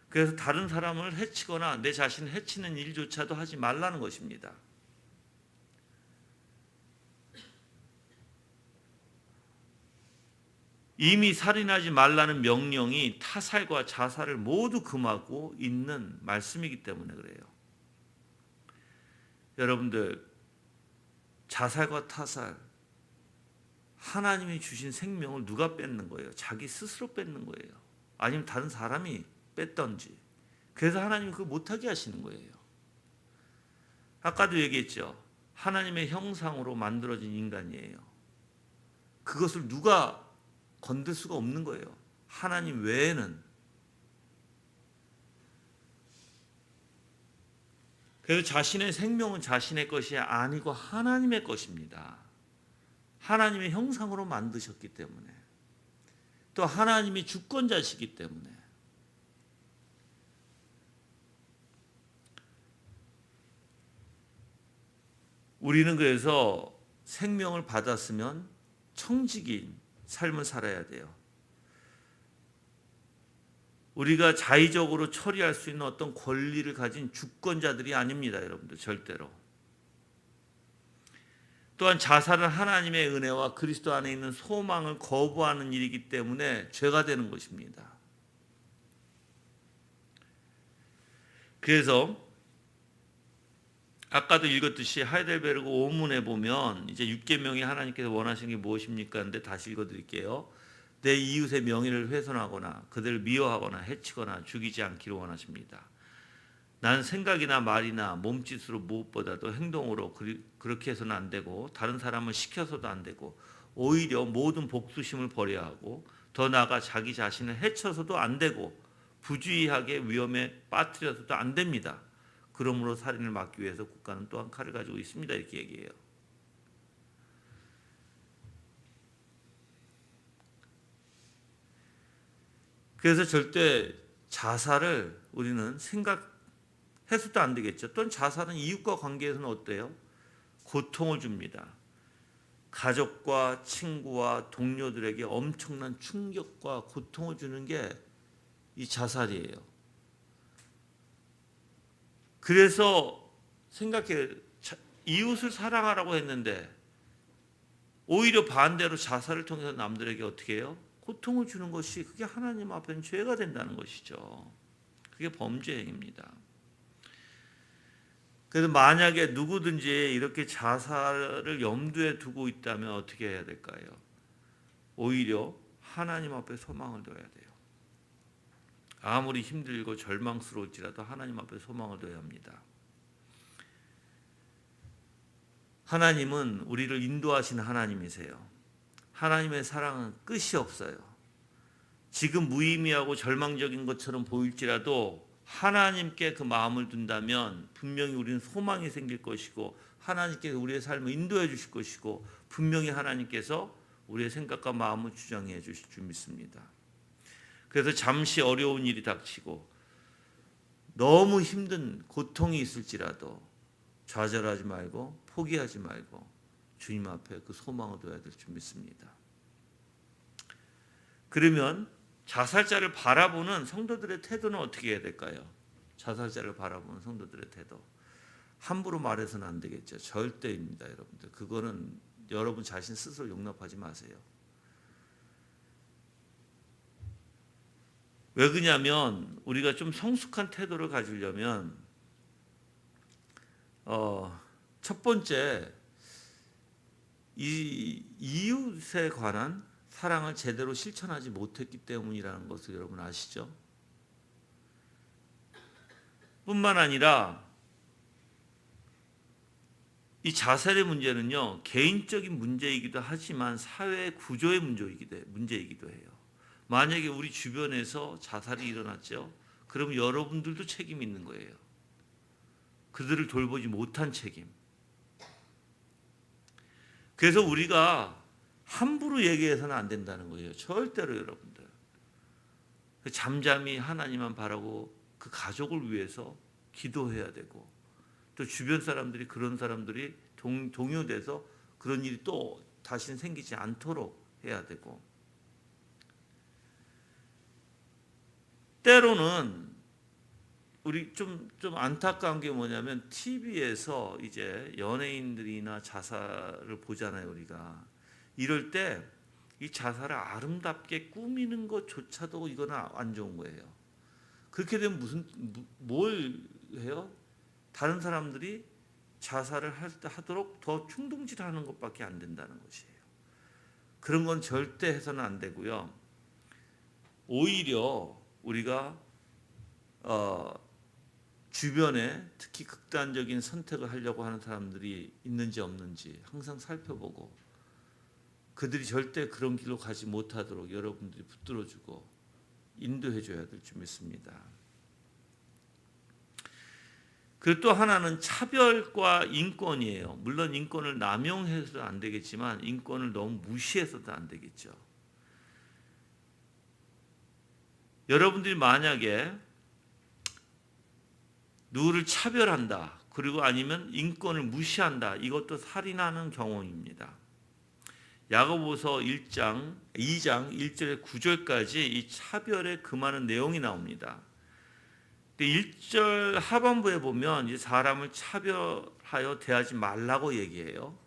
그래서 다른 사람을 해치거나 내 자신을 해치는 일조차도 하지 말라는 것입니다. 이미 살인하지 말라는 명령이 타살과 자살을 모두 금하고 있는 말씀이기 때문에 그래요. 여러분들, 자살과 타살, 하나님이 주신 생명을 누가 뺏는 거예요? 자기 스스로 뺏는 거예요. 아니면 다른 사람이 뺐던지. 그래서 하나님이 그거 못하게 하시는 거예요. 아까도 얘기했죠. 하나님의 형상으로 만들어진 인간이에요. 그것을 누가 건들 수가 없는 거예요. 하나님 외에는. 그래서 자신의 생명은 자신의 것이 아니고 하나님의 것입니다. 하나님의 형상으로 만드셨기 때문에, 또 하나님이 주권자시기 때문에, 우리는 그래서 생명을 받았으면 청지기인 삶을 살아야 돼요. 우리가 자의적으로 처리할 수 있는 어떤 권리를 가진 주권자들이 아닙니다, 여러분들. 절대로. 또한 자살은 하나님의 은혜와 그리스도 안에 있는 소망을 거부하는 일이기 때문에 죄가 되는 것입니다. 그래서 아까도 읽었듯이 하이델베르그 오문에 보면 이제 6계명이 하나님께서 원하시는 게 무엇입니까? 근데 다시 읽어드릴게요. 내 이웃의 명예를 훼손하거나 그들을 미워하거나 해치거나 죽이지 않기를 원하십니다. 난 생각이나 말이나 몸짓으로 무엇보다도 행동으로 그렇게 해서는 안 되고, 다른 사람을 시켜서도 안 되고, 오히려 모든 복수심을 버려야 하고, 더 나아가 자기 자신을 해쳐서도 안 되고, 부주의하게 위험에 빠뜨려서도 안 됩니다. 그러므로 살인을 막기 위해서 국가는 또한 칼을 가지고 있습니다. 이렇게 얘기해요. 그래서 절대 자살을 우리는 생각해서도 안 되겠죠. 또한 자살은 이웃과 관계에서는 어때요? 고통을 줍니다. 가족과 친구와 동료들에게 엄청난 충격과 고통을 주는 게 이 자살이에요. 그래서 생각해, 이웃을 사랑하라고 했는데 오히려 반대로 자살을 통해서 남들에게 어떻게 해요? 고통을 주는 것이, 그게 하나님 앞에는 죄가 된다는 것이죠. 그게 범죄 행위입니다. 그래서 만약에 누구든지 이렇게 자살을 염두에 두고 있다면 어떻게 해야 될까요? 오히려 하나님 앞에 소망을 둬야 돼요. 아무리 힘들고 절망스러울지라도 하나님 앞에 소망을 둬야 합니다. 하나님은 우리를 인도하시는 하나님이세요. 하나님의 사랑은 끝이 없어요. 지금 무의미하고 절망적인 것처럼 보일지라도 하나님께 그 마음을 둔다면 분명히 우리는 소망이 생길 것이고, 하나님께서 우리의 삶을 인도해 주실 것이고, 분명히 하나님께서 우리의 생각과 마음을 주장해 주실 줄 믿습니다. 그래서 잠시 어려운 일이 닥치고 너무 힘든 고통이 있을지라도 좌절하지 말고 포기하지 말고 주님 앞에 그 소망을 둬야 될 줄 믿습니다. 그러면 자살자를 바라보는 성도들의 태도는 어떻게 해야 될까요? 자살자를 바라보는 성도들의 태도. 함부로 말해서는 안 되겠죠. 절대입니다, 여러분들. 그거는 여러분 자신 스스로 용납하지 마세요. 왜 그러냐면 우리가 좀 성숙한 태도를 가지려면 첫 번째, 이 이웃에 관한 사랑을 제대로 실천하지 못했기 때문이라는 것을 여러분 아시죠? 뿐만 아니라 이 자살의 문제는요, 개인적인 문제이기도 하지만 사회 구조의 문제이기도 해요. 만약에 우리 주변에서 자살이 일어났죠, 그럼 여러분들도 책임이 있는 거예요. 그들을 돌보지 못한 책임. 그래서 우리가 함부로 얘기해서는 안 된다는 거예요. 절대로 여러분들. 잠잠히 하나님만 바라고 그 가족을 위해서 기도해야 되고, 또 주변 사람들이, 그런 사람들이 동요돼서 그런 일이 또 다시는 생기지 않도록 해야 되고, 때로는 우리 좀 안타까운 게 뭐냐면 TV에서 이제 연예인들이나 자살을 보잖아요, 우리가. 이럴 때 이 자살을 아름답게 꾸미는 것조차도 이거는 안 좋은 거예요. 그렇게 되면 뭘 해요? 다른 사람들이 자살을 하도록 더 충동질하는 것밖에 안 된다는 것이에요. 그런 건 절대 해서는 안 되고요. 오히려 우리가 주변에 특히 극단적인 선택을 하려고 하는 사람들이 있는지 없는지 항상 살펴보고, 그들이 절대 그런 길로 가지 못하도록 여러분들이 붙들어주고 인도해 줘야 될 줄 믿습니다. 그리고 또 하나는 차별과 인권이에요. 물론 인권을 남용해서도 안 되겠지만 인권을 너무 무시해서도 안 되겠죠. 여러분들이 만약에 누구를 차별한다, 그리고 아니면 인권을 무시한다, 이것도 살인하는 경우입니다. 야고보서 2장 1절에 9절까지 이 차별에 금하는 내용이 나옵니다. 1절 하반부에 보면 이 사람을 차별하여 대하지 말라고 얘기해요.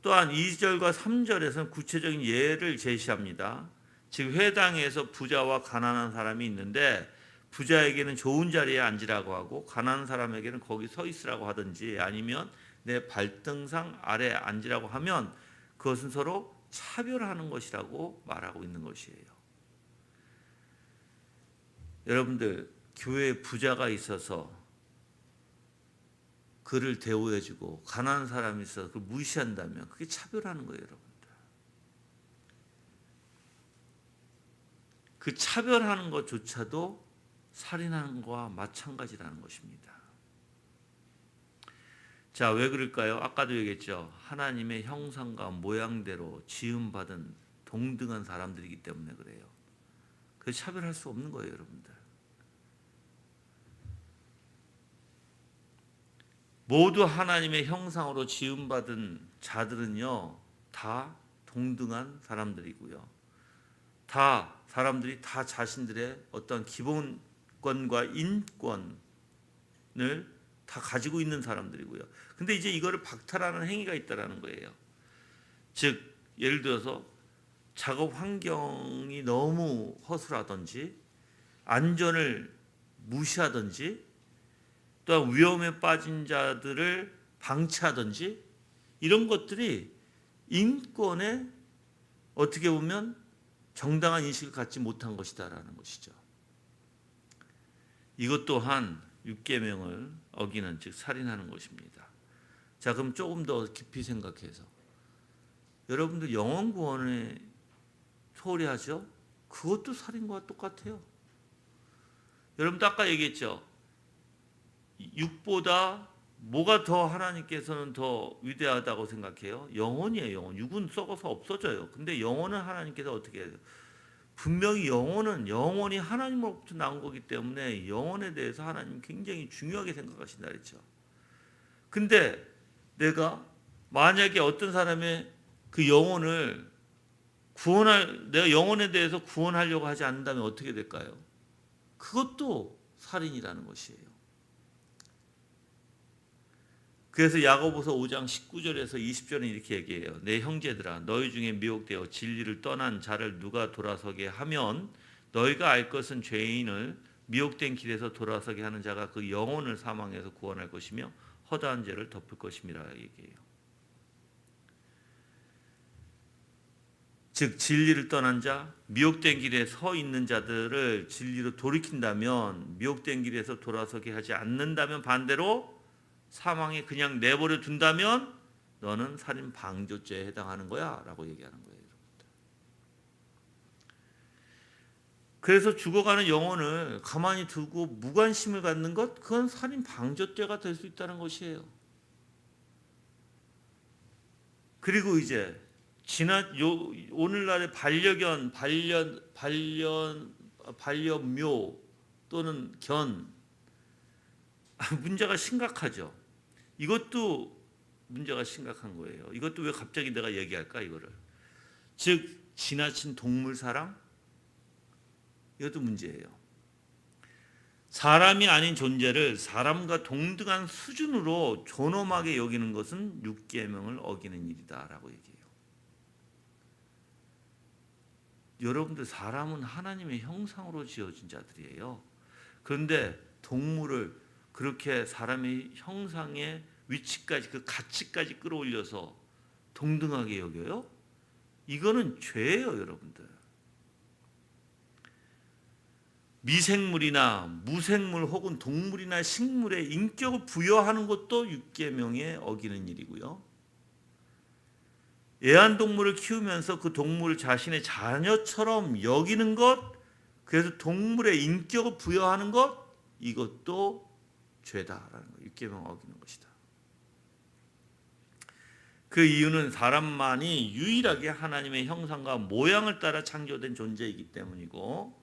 또한 2절과 3절에서는 구체적인 예를 제시합니다. 즉 회당에서 부자와 가난한 사람이 있는데 부자에게는 좋은 자리에 앉으라고 하고 가난한 사람에게는 거기 서 있으라고 하든지 아니면 내 발등상 아래 앉으라고 하면 그것은 서로 차별하는 것이라고 말하고 있는 것이에요. 여러분들, 교회에 부자가 있어서 그를 대우해주고 가난한 사람이 있어서 그걸 무시한다면 그게 차별하는 거예요, 여러분들. 그 차별하는 것조차도 살인하는 것과 마찬가지라는 것입니다. 자, 왜 그럴까요? 아까도 얘기했죠. 하나님의 형상과 모양대로 지음받은 동등한 사람들이기 때문에 그래요. 그래서 차별할 수 없는 거예요, 여러분들. 모두 하나님의 형상으로 지음받은 자들은요, 다 동등한 사람들이고요. 다 사람들이 다 자신들의 어떤 기본권과 인권을 다 가지고 있는 사람들이고요. 근데 이제 이거를 박탈하는 행위가 있다라는 거예요. 즉, 예를 들어서 작업 환경이 너무 허술하든지 안전을 무시하든지 또 위험에 빠진 자들을 방치하든지 이런 것들이 인권에 어떻게 보면 정당한 인식을 갖지 못한 것이다라는 것이죠. 이것 또한 육계명을 어기는, 즉 살인하는 것입니다. 자, 그럼 조금 더 깊이 생각해서 여러분들 영혼 구원에 소홀히 하죠? 그것도 살인과 똑같아요. 여러분도 아까 얘기했죠. 육보다 뭐가 더 하나님께서는 더 위대하다고 생각해요? 영혼이에요. 영혼. 육은 썩어서 없어져요. 근데 영혼은 하나님께서 어떻게 해요? 분명히 영혼이 하나님으로부터 나온 거기 때문에 영혼에 대해서 하나님 굉장히 중요하게 생각하신다 그랬죠. 근데 내가 만약에 어떤 사람의 그 영혼을 내가 영혼에 대해서 구원하려고 하지 않는다면 어떻게 될까요? 그것도 살인이라는 것이에요. 그래서 야고보서 5장 19절에서 20절은 이렇게 얘기해요. 내 형제들아, 너희 중에 미혹되어 진리를 떠난 자를 누가 돌아서게 하면 너희가 알 것은 죄인을 미혹된 길에서 돌아서게 하는 자가 그 영혼을 사망에서 구원할 것이며 허다한 죄를 덮을 것임이라 얘기해요. 즉 진리를 떠난 자, 미혹된 길에 서 있는 자들을 진리로 돌이킨다면, 미혹된 길에서 돌아서게 하지 않는다면 반대로 사망에 그냥 내버려 둔다면 너는 살인 방조죄에 해당하는 거야 라고 얘기하는 거예요. 여러분들. 그래서 죽어가는 영혼을 가만히 두고 무관심을 갖는 것, 그건 살인 방조죄가 될 수 있다는 것이에요. 그리고 이제 오늘날의 반려묘 또는 견, 문제가 심각하죠. 이것도 문제가 심각한 거예요. 이것도 왜 갑자기 내가 얘기할까 이거를. 즉 지나친 동물 사랑, 이것도 문제예요. 사람이 아닌 존재를 사람과 동등한 수준으로 존엄하게 여기는 것은 육계명을 어기는 일이다라고 얘기해요. 여러분들, 사람은 하나님의 형상으로 지어진 자들이에요. 그런데 동물을 그렇게 사람의 형상의 위치까지, 그 가치까지 끌어올려서 동등하게 여겨요? 이거는 죄예요, 여러분들. 미생물이나 무생물 혹은 동물이나 식물에 인격을 부여하는 것도 육계명에 어기는 일이고요. 애완동물을 키우면서 그 동물을 자신의 자녀처럼 여기는 것, 그래서 동물의 인격을 부여하는 것, 이것도 죄다라는 거, 율계명을 어기는 것이다. 그 이유는 사람만이 유일하게 하나님의 형상과 모양을 따라 창조된 존재이기 때문이고,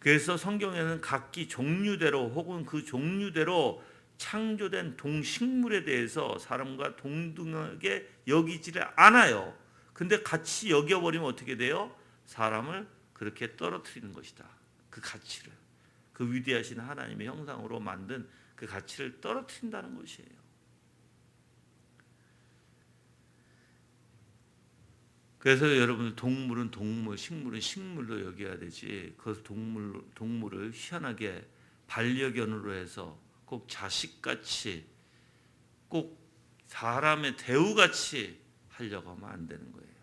그래서 성경에는 각기 종류대로 혹은 그 종류대로 창조된 동식물에 대해서 사람과 동등하게 여기지를 않아요. 근데 같이 여겨버리면 어떻게 돼요? 사람을 그렇게 떨어뜨리는 것이다. 그 가치를, 그 위대하신 하나님의 형상으로 만든 그 가치를 떨어뜨린다는 것이에요. 그래서 여러분들, 동물은 동물, 식물은 식물로 여겨야 되지, 그 동물을 희한하게 반려견으로 해서 꼭 자식같이, 꼭 사람의 대우같이 하려고 하면 안 되는 거예요.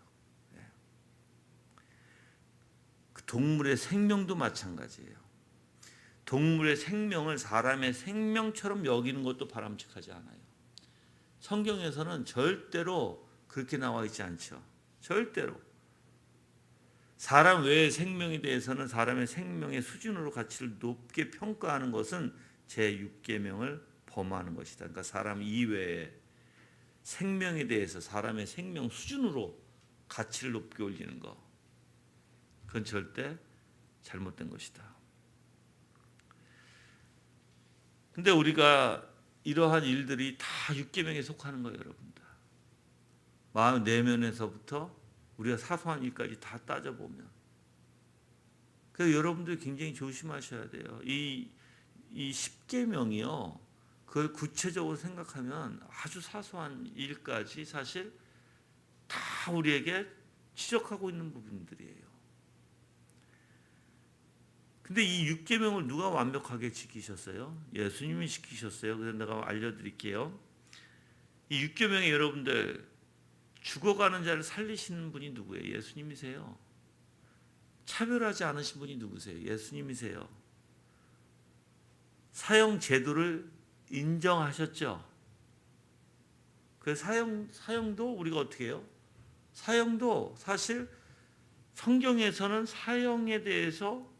그 동물의 생명도 마찬가지예요. 동물의 생명을 사람의 생명처럼 여기는 것도 바람직하지 않아요. 성경에서는 절대로 그렇게 나와 있지 않죠. 절대로. 사람 외의 생명에 대해서는 사람의 생명의 수준으로 가치를 높게 평가하는 것은 제6계명을 범하는 것이다. 그러니까 사람 이외의 생명에 대해서 사람의 생명 수준으로 가치를 높게 올리는 것, 그건 절대 잘못된 것이다. 근데 우리가 이러한 일들이 다 6계명에 속하는 거예요, 여러분들. 마음 내면에서부터 우리가 사소한 일까지 다 따져보면. 그래서 여러분들 굉장히 조심하셔야 돼요. 이 10계명이요, 그걸 구체적으로 생각하면 아주 사소한 일까지 사실 다 우리에게 지적하고 있는 부분들이에요. 근데 이 6계명을 누가 완벽하게 지키셨어요? 예수님이 지키셨어요. 그래서 내가 알려드릴게요. 이 6계명에 여러분들, 죽어가는 자를 살리시는 분이 누구예요? 예수님이세요. 차별하지 않으신 분이 누구세요? 예수님이세요. 사형 제도를 인정하셨죠. 그 사형도 우리가 어떻게 해요? 사형도 사실 성경에서는 사형에 대해서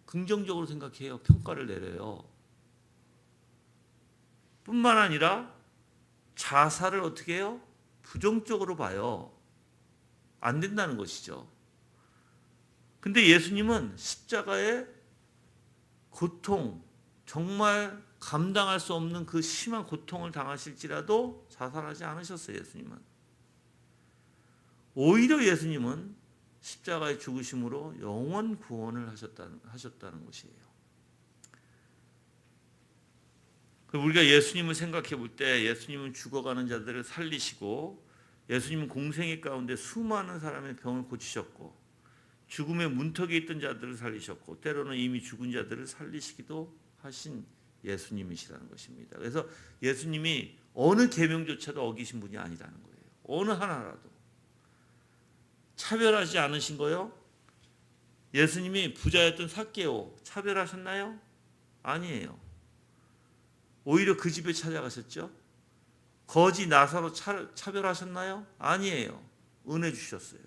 긍정적으로 생각해요. 평가를 내려요. 뿐만 아니라 자살을 어떻게 해요? 부정적으로 봐요. 안 된다는 것이죠. 근데 예수님은 십자가의 고통, 정말 감당할 수 없는 그 심한 고통을 당하실지라도 자살하지 않으셨어요. 예수님은. 오히려 예수님은 십자가의 죽으심으로 영원 구원을 하셨다는 것이에요. 우리가 예수님을 생각해 볼 때, 예수님은 죽어가는 자들을 살리시고, 예수님은 공생애 가운데 수많은 사람의 병을 고치셨고, 죽음의 문턱에 있던 자들을 살리셨고, 때로는 이미 죽은 자들을 살리시기도 하신 예수님이시라는 것입니다. 그래서 예수님이 어느 계명조차도 어기신 분이 아니라는 거예요. 어느 하나라도 차별하지 않으신 거요. 예수님이 부자였던 삭개오 차별하셨나요? 아니에요. 오히려 그 집에 찾아가셨죠. 거지 나사로 차별하셨나요? 아니에요. 은혜 주셨어요.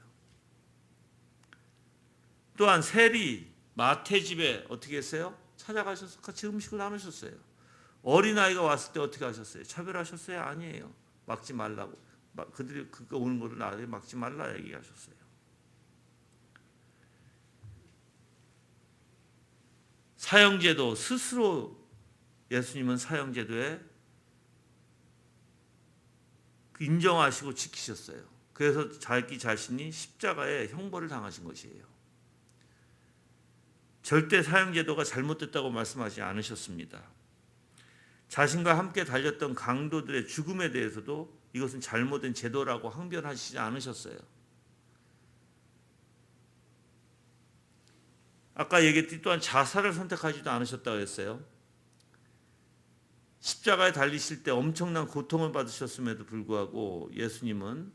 또한 세리 마태 집에 어떻게 했어요? 찾아가셔서 같이 음식을 나누셨어요. 어린아이가 왔을 때 어떻게 하셨어요? 차별하셨어요? 아니에요. 막지 말라고. 그들이 그거 오는 것을 나에게 막지 말라 얘기하셨어요. 사형제도 스스로 예수님은 사형제도에 인정하시고 지키셨어요. 그래서 자기 자신이 십자가에 형벌을 당하신 것이에요. 절대 사형제도가 잘못됐다고 말씀하지 않으셨습니다. 자신과 함께 달렸던 강도들의 죽음에 대해서도 이것은 잘못된 제도라고 항변하시지 않으셨어요. 아까 얘기했듯이 또한 자살을 선택하지도 않으셨다고 했어요. 십자가에 달리실 때 엄청난 고통을 받으셨음에도 불구하고 예수님은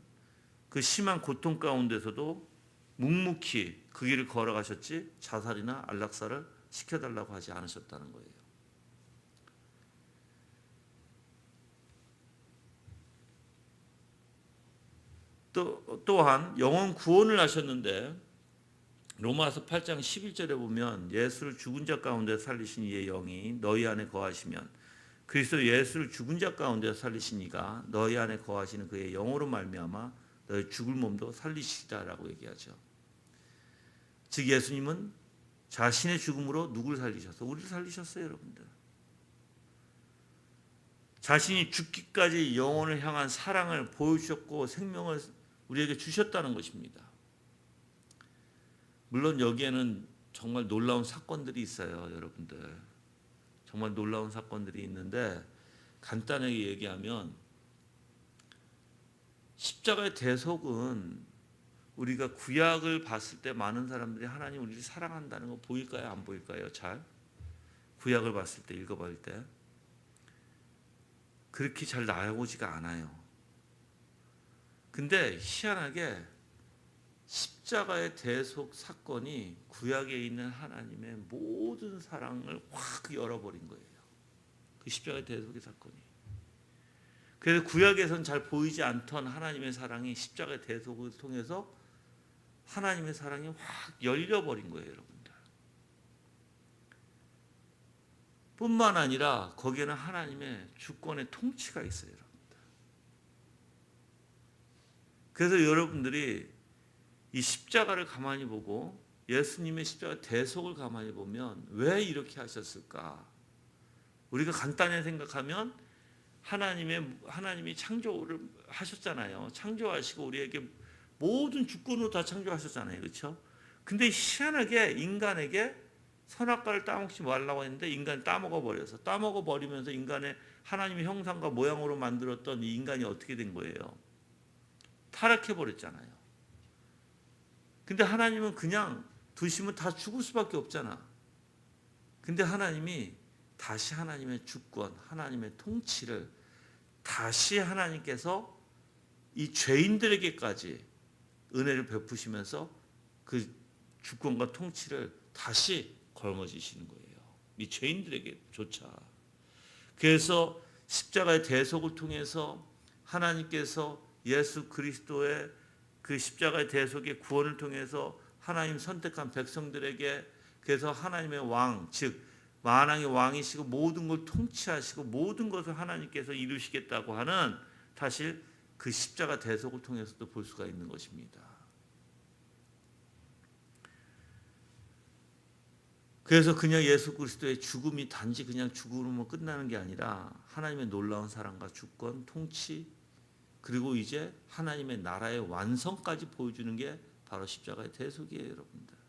그 심한 고통 가운데서도 묵묵히 그 길을 걸어가셨지 자살이나 안락사를 시켜달라고 하지 않으셨다는 거예요. 또한 영원 구원을 하셨는데 로마서 8장 11절에 보면 예수를 죽은 자 가운데 살리신 이의 영이 너희 안에 거하시면 그리스도 예수를 죽은 자 가운데 살리시니가 너희 안에 거하시는 그의 영으로 말미암아 너희 죽을 몸도 살리시리라라고 얘기하죠. 즉 예수님은 자신의 죽음으로 누구를 살리셨어요? 우리를 살리셨어요, 여러분들. 자신이 죽기까지 영혼을 향한 사랑을 보여주셨고 생명을 우리에게 주셨다는 것입니다. 물론 여기에는 정말 놀라운 사건들이 있어요, 여러분들. 정말 놀라운 사건들이 있는데 간단하게 얘기하면 십자가의 대속은 우리가 구약을 봤을 때 많은 사람들이 하나님 우리를 사랑한다는 거 보일까요? 안 보일까요? 잘? 구약을 봤을 때 읽어볼 때 그렇게 잘 나오지가 않아요. 근데 희한하게 십자가의 대속 사건이 구약에 있는 하나님의 모든 사랑을 확 열어버린 거예요. 그 십자가의 대속의 사건이. 그래서 구약에선 잘 보이지 않던 하나님의 사랑이 십자가의 대속을 통해서 하나님의 사랑이 확 열려버린 거예요, 여러분들. 뿐만 아니라 거기에는 하나님의 주권의 통치가 있어요, 여러분들. 그래서 여러분들이 이 십자가를 가만히 보고 예수님의 십자가 대속을 가만히 보면 왜 이렇게 하셨을까? 우리가 간단히 생각하면 하나님이 창조를 하셨잖아요. 창조하시고 우리에게 모든 주권으로 다 창조하셨잖아요. 그렇죠? 근데 희한하게 인간에게 선악과를 따먹지 말라고 했는데 인간이 따먹어 버리면서 인간의 하나님의 형상과 모양으로 만들었던 이 인간이 어떻게 된 거예요? 타락해 버렸잖아요. 근데 하나님은 그냥 두시면 다 죽을 수밖에 없잖아. 근데 하나님이 다시 하나님의 주권, 하나님의 통치를 다시 하나님께서 이 죄인들에게까지 은혜를 베푸시면서 그 주권과 통치를 다시 걸머지시는 거예요. 이 죄인들에게조차. 그래서 십자가의 대속을 통해서 하나님께서 예수 그리스도의 그 십자가의 대속의 구원을 통해서 하나님 선택한 백성들에게 그래서 하나님의 왕, 즉 만왕의 왕이시고 모든 걸 통치하시고 모든 것을 하나님께서 이루시겠다고 하는 사실 그 십자가 대속을 통해서도 볼 수가 있는 것입니다. 그래서 그냥 예수 그리스도의 죽음이 단지 그냥 죽음으로 끝나는 게 아니라 하나님의 놀라운 사랑과 주권, 통치 그리고 이제 하나님의 나라의 완성까지 보여주는 게 바로 십자가의 대속이에요, 여러분들.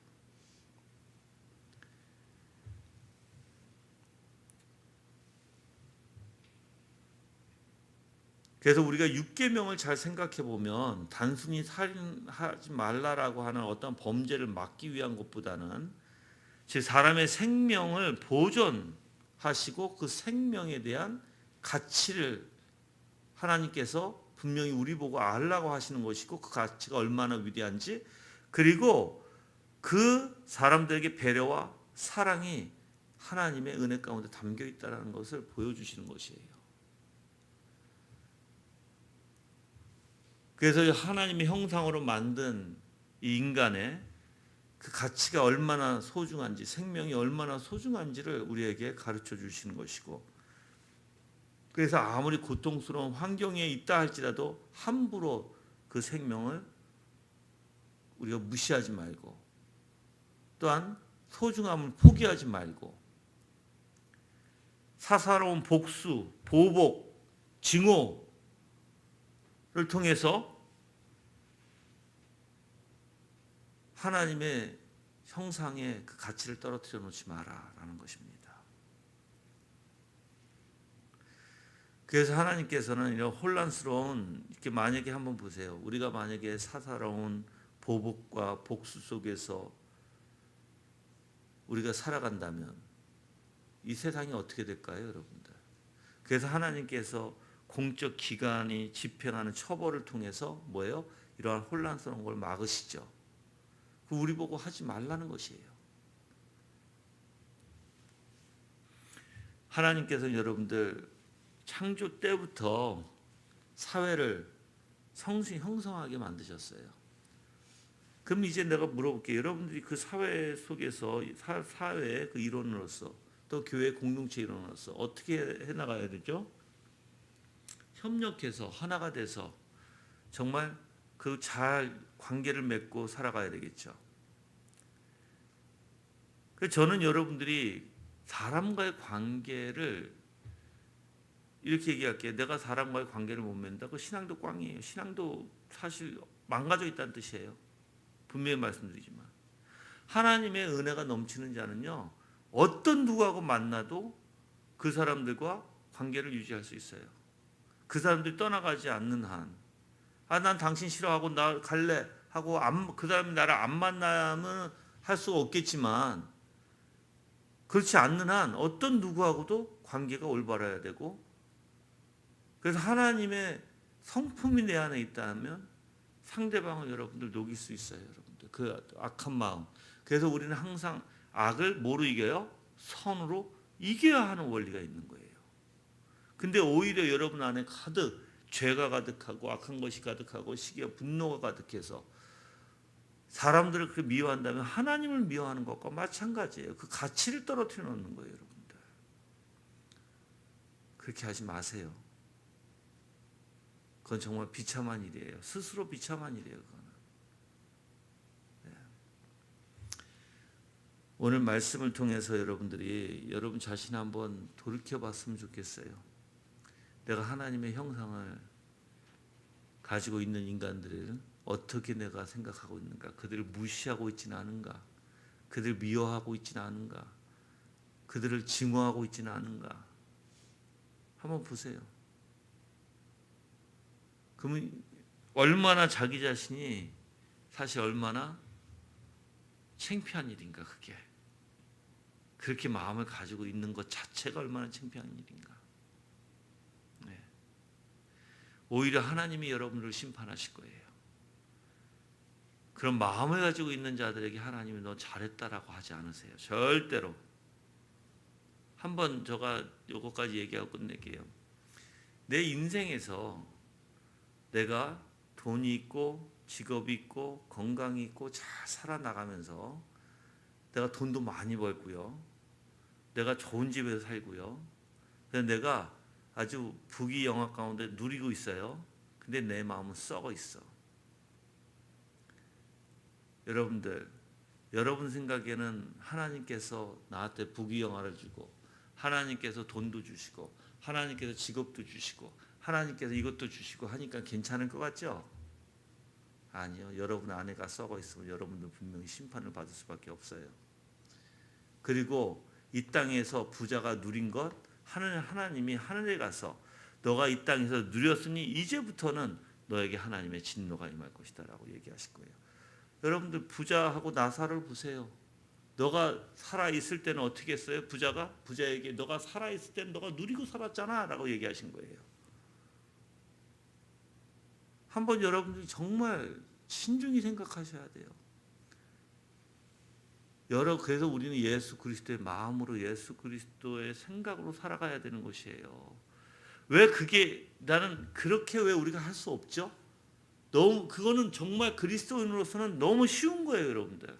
그래서 우리가 육계명을 잘 생각해 보면 단순히 살인하지 말라라고 하는 어떤 범죄를 막기 위한 것보다는 즉 사람의 생명을 보존하시고 그 생명에 대한 가치를 하나님께서 분명히 우리 보고 알라고 하시는 것이고 그 가치가 얼마나 위대한지 그리고 그 사람들에게 배려와 사랑이 하나님의 은혜 가운데 담겨 있다는 것을 보여주시는 것이에요. 그래서 하나님의 형상으로 만든 이 인간의 그 가치가 얼마나 소중한지 생명이 얼마나 소중한지를 우리에게 가르쳐 주시는 것이고 그래서 아무리 고통스러운 환경에 있다 할지라도 함부로 그 생명을 우리가 무시하지 말고 또한 소중함을 포기하지 말고 사사로운 복수, 보복, 증오를 통해서 하나님의 형상의 그 가치를 떨어뜨려 놓지 마라라는 것입니다. 그래서 하나님께서는 이런 혼란스러운 이렇게 만약에 한번 보세요. 우리가 만약에 사사로운 보복과 복수 속에서 우리가 살아간다면 이 세상이 어떻게 될까요, 여러분들? 그래서 하나님께서 공적 기관이 집행하는 처벌을 통해서 뭐예요? 이러한 혼란스러운 걸 막으시죠. 우리 보고 하지 말라는 것이에요. 하나님께서는 여러분들 창조 때부터 사회를 형성하게 만드셨어요. 그럼 이제 내가 물어볼게요. 여러분들이 그 사회 속에서 사회의 그 일원으로서 또 교회 공동체 일어났어. 어떻게 해나가야 되죠? 협력해서 하나가 돼서 정말 그 잘 관계를 맺고 살아가야 되겠죠. 그래서 저는 여러분들이 사람과의 관계를 이렇게 얘기할게요. 내가 사람과의 관계를 못 맺는다. 그 신앙도 꽝이에요. 신앙도 사실 망가져 있다는 뜻이에요. 분명히 말씀드리지만 하나님의 은혜가 넘치는 자는요, 어떤 누구하고 만나도 그 사람들과 관계를 유지할 수 있어요. 그 사람들이 떠나가지 않는 한, 난 당신 싫어하고 나 갈래 하고 그 사람이 나를 안 만나면 할 수가 없겠지만, 그렇지 않는 한 어떤 누구하고도 관계가 올바라야 되고, 그래서 하나님의 성품이 내 안에 있다면 상대방을 여러분들 녹일 수 있어요. 여러분들 그 악한 마음. 그래서 우리는 항상 악을 뭐로 이겨요? 선으로 이겨야 하는 원리가 있는 거예요. 근데 오히려 여러분 안에 가득 죄가 가득하고 악한 것이 가득하고 시기와 분노가 가득해서 사람들을 그렇게 미워한다면 하나님을 미워하는 것과 마찬가지예요. 그 가치를 떨어뜨려 놓는 거예요, 여러분들. 그렇게 하지 마세요. 그건 정말 비참한 일이에요. 스스로 비참한 일이에요, 그거는. 네. 오늘 말씀을 통해서 여러분들이 여러분 자신 한번 돌이켜 봤으면 좋겠어요. 내가 하나님의 형상을 가지고 있는 인간들을 어떻게 내가 생각하고 있는가? 그들을 무시하고 있지는 않은가? 그들을 미워하고 있지는 않은가? 그들을 증오하고 있지는 않은가? 한번 보세요. 그러면 얼마나 자기 자신이 사실 얼마나 창피한 일인가, 그게. 그렇게 마음을 가지고 있는 것 자체가 얼마나 창피한 일인가. 네. 오히려 하나님이 여러분을 심판하실 거예요. 그런 마음을 가지고 있는 자들에게 하나님이 너 잘했다라고 하지 않으세요. 절대로. 한번 제가 요거까지 얘기하고 끝낼게요. 내 인생에서 내가 돈이 있고 직업이 있고 건강이 있고 잘 살아나가면서 내가 돈도 많이 벌고요. 내가 좋은 집에서 살고요. 그래서 내가 아주 부귀영화 가운데 누리고 있어요. 근데 내 마음은 썩어 있어. 여러분들, 여러분 생각에는 하나님께서 나한테 부귀영화를 주고 하나님께서 돈도 주시고 하나님께서 직업도 주시고 하나님께서 이것도 주시고 하니까 괜찮을 것 같죠? 아니요. 여러분 안에가 썩어 있으면 여러분도 분명히 심판을 받을 수밖에 없어요. 그리고 이 땅에서 부자가 누린 것, 하나님이 하늘에 가서 너가 이 땅에서 누렸으니 이제부터는 너에게 하나님의 진노가 임할 것이다 라고 얘기하실 거예요. 여러분들 부자하고 나사를 보세요. 너가 살아있을 때는 어떻게 했어요? 부자에게 너가 살아있을 때는 너가 누리고 살았잖아 라고 얘기하신 거예요. 한번 여러분들이 정말 신중히 생각하셔야 돼요. 그래서 우리는 예수 그리스도의 마음으로 예수 그리스도의 생각으로 살아가야 되는 것이에요. 왜 그게 나는 그렇게 왜 우리가 할 수 없죠? 너무 그거는 정말 그리스도인으로서는 너무 쉬운 거예요, 여러분들.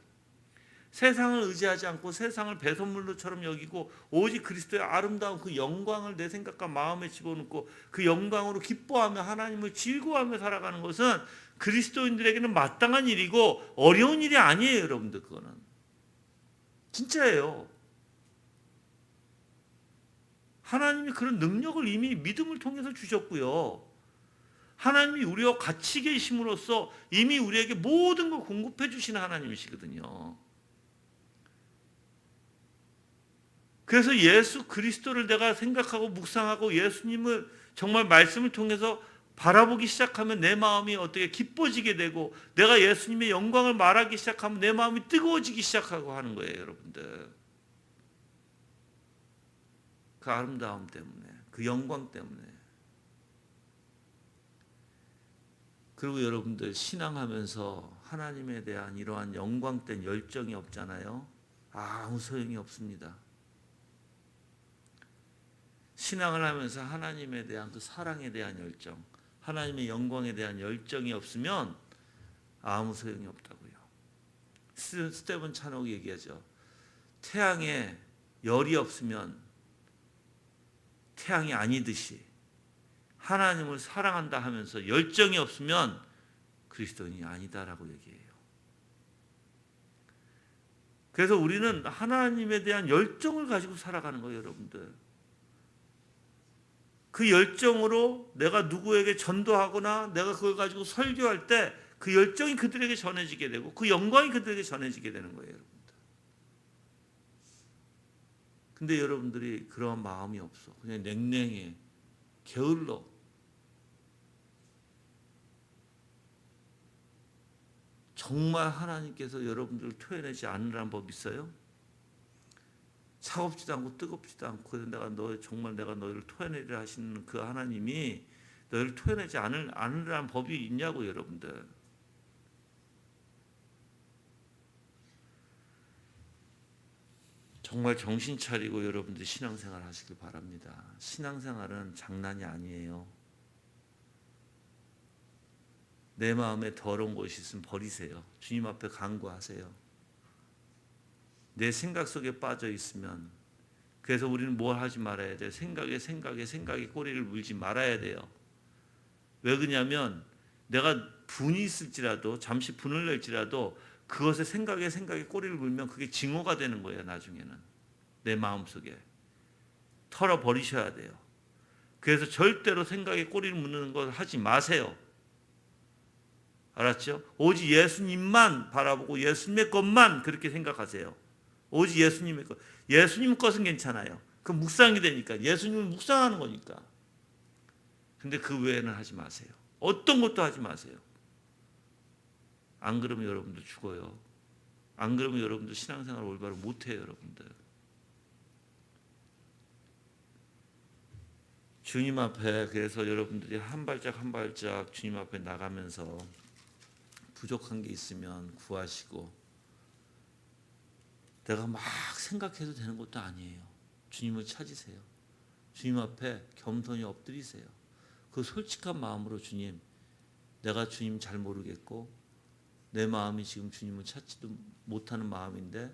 세상을 의지하지 않고 세상을 배선물로처럼 여기고 오직 그리스도의 아름다운 그 영광을 내 생각과 마음에 집어넣고 그 영광으로 기뻐하며 하나님을 즐거워하며 살아가는 것은 그리스도인들에게는 마땅한 일이고 어려운 일이 아니에요, 여러분들. 그거는 진짜예요. 하나님이 그런 능력을 이미 믿음을 통해서 주셨고요. 하나님이 우리와 같이 계심으로써 이미 우리에게 모든 걸 공급해 주시는 하나님이시거든요. 그래서 예수 그리스도를 내가 생각하고 묵상하고 예수님을 정말 말씀을 통해서 바라보기 시작하면 내 마음이 어떻게 기뻐지게 되고 내가 예수님의 영광을 말하기 시작하면 내 마음이 뜨거워지기 시작하고 하는 거예요, 여러분들. 그 아름다움 때문에, 그 영광 때문에. 그리고 여러분들 신앙하면서 하나님에 대한 이러한 영광된 열정이 없잖아요. 아무 소용이 없습니다. 신앙을 하면서 하나님에 대한 그 사랑에 대한 열정, 하나님의 영광에 대한 열정이 없으면 아무 소용이 없다고요. 스테븐 찬옥이 얘기하죠. 태양에 열이 없으면 태양이 아니듯이 하나님을 사랑한다 하면서 열정이 없으면 그리스도인이 아니다라고 얘기해요. 그래서 우리는 하나님에 대한 열정을 가지고 살아가는 거예요, 여러분들. 그 열정으로 내가 누구에게 전도하거나 내가 그걸 가지고 설교할 때 그 열정이 그들에게 전해지게 되고 그 영광이 그들에게 전해지게 되는 거예요, 여러분들. 근데 여러분들이 그런 마음이 없어. 그냥 냉랭해. 게을러. 정말 하나님께서 여러분들을 토해내지 않으라는 법 있어요? 차갑지도 않고 뜨겁지도 않고 정말 내가 너희를 토해내리라 하시는 그 하나님이 너희를 토해내지 않으라는 법이 있냐고, 여러분들. 정말 정신 차리고 여러분들 신앙생활 하시길 바랍니다. 신앙생활은 장난이 아니에요. 내 마음에 더러운 것이 있으면 버리세요. 주님 앞에 간구하세요. 내 생각 속에 빠져 있으면, 그래서 우리는 뭘 하지 말아야 돼요? 생각에 꼬리를 물지 말아야 돼요. 왜 그러냐면 내가 분이 있을지라도, 잠시 분을 낼지라도 그것에 생각에 꼬리를 물면 그게 징후가 되는 거예요. 나중에는 내 마음속에 털어버리셔야 돼요. 그래서 절대로 생각에 꼬리를 무는 걸 하지 마세요. 알았죠? 오직 예수님만 바라보고 예수님의 것만 그렇게 생각하세요. 오직 예수님의 것. 예수님 것은 괜찮아요. 그 묵상이 되니까. 예수님을 묵상하는 거니까. 근데 그 외에는 하지 마세요. 어떤 것도 하지 마세요. 안 그러면 여러분들 죽어요. 안 그러면 여러분들 신앙생활 올바로 못해요, 여러분들. 주님 앞에, 그래서 여러분들이 한 발짝 한 발짝 주님 앞에 나가면서 부족한 게 있으면 구하시고, 내가 막 생각해도 되는 것도 아니에요. 주님을 찾으세요. 주님 앞에 겸손히 엎드리세요. 그 솔직한 마음으로, 주님, 내가 주님 잘 모르겠고 내 마음이 지금 주님을 찾지도 못하는 마음인데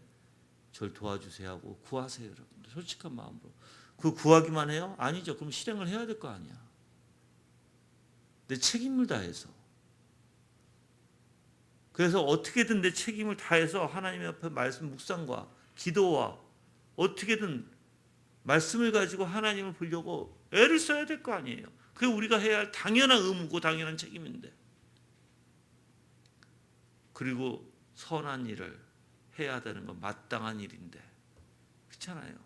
저를 도와주세요 하고 구하세요, 여러분들. 솔직한 마음으로. 그 구하기만 해요? 아니죠. 그럼 실행을 해야 될 거 아니야. 내 책임을 다해서. 그래서 어떻게든 내 책임을 다해서 하나님 앞에 말씀 묵상과 기도와 어떻게든 말씀을 가지고 하나님을 보려고 애를 써야 될 거 아니에요. 그게 우리가 해야 할 당연한 의무고 당연한 책임인데. 그리고 선한 일을 해야 되는 건 마땅한 일인데. 그렇잖아요.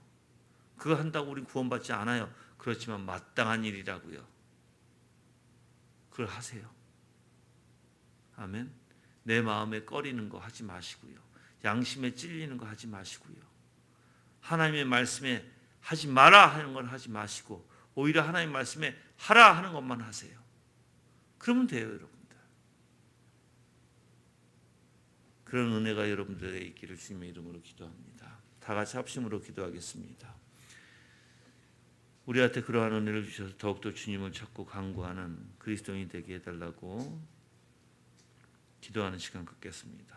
그거 한다고 우리는 구원받지 않아요. 그렇지만 마땅한 일이라고요. 그걸 하세요. 아멘. 내 마음에 꺼리는 거 하지 마시고요. 양심에 찔리는 거 하지 마시고요. 하나님의 말씀에 하지 마라 하는 걸 하지 마시고 오히려 하나님 말씀에 하라 하는 것만 하세요. 그러면 돼요, 여러분들. 그런 은혜가 여러분들에게 있기를 주님의 이름으로 기도합니다. 다 같이 합심으로 기도하겠습니다. 우리한테 그러한 은혜를 주셔서 더욱더 주님을 찾고 간구하는 그리스도인이 되게 해달라고 기도하는 시간 갖겠습니다.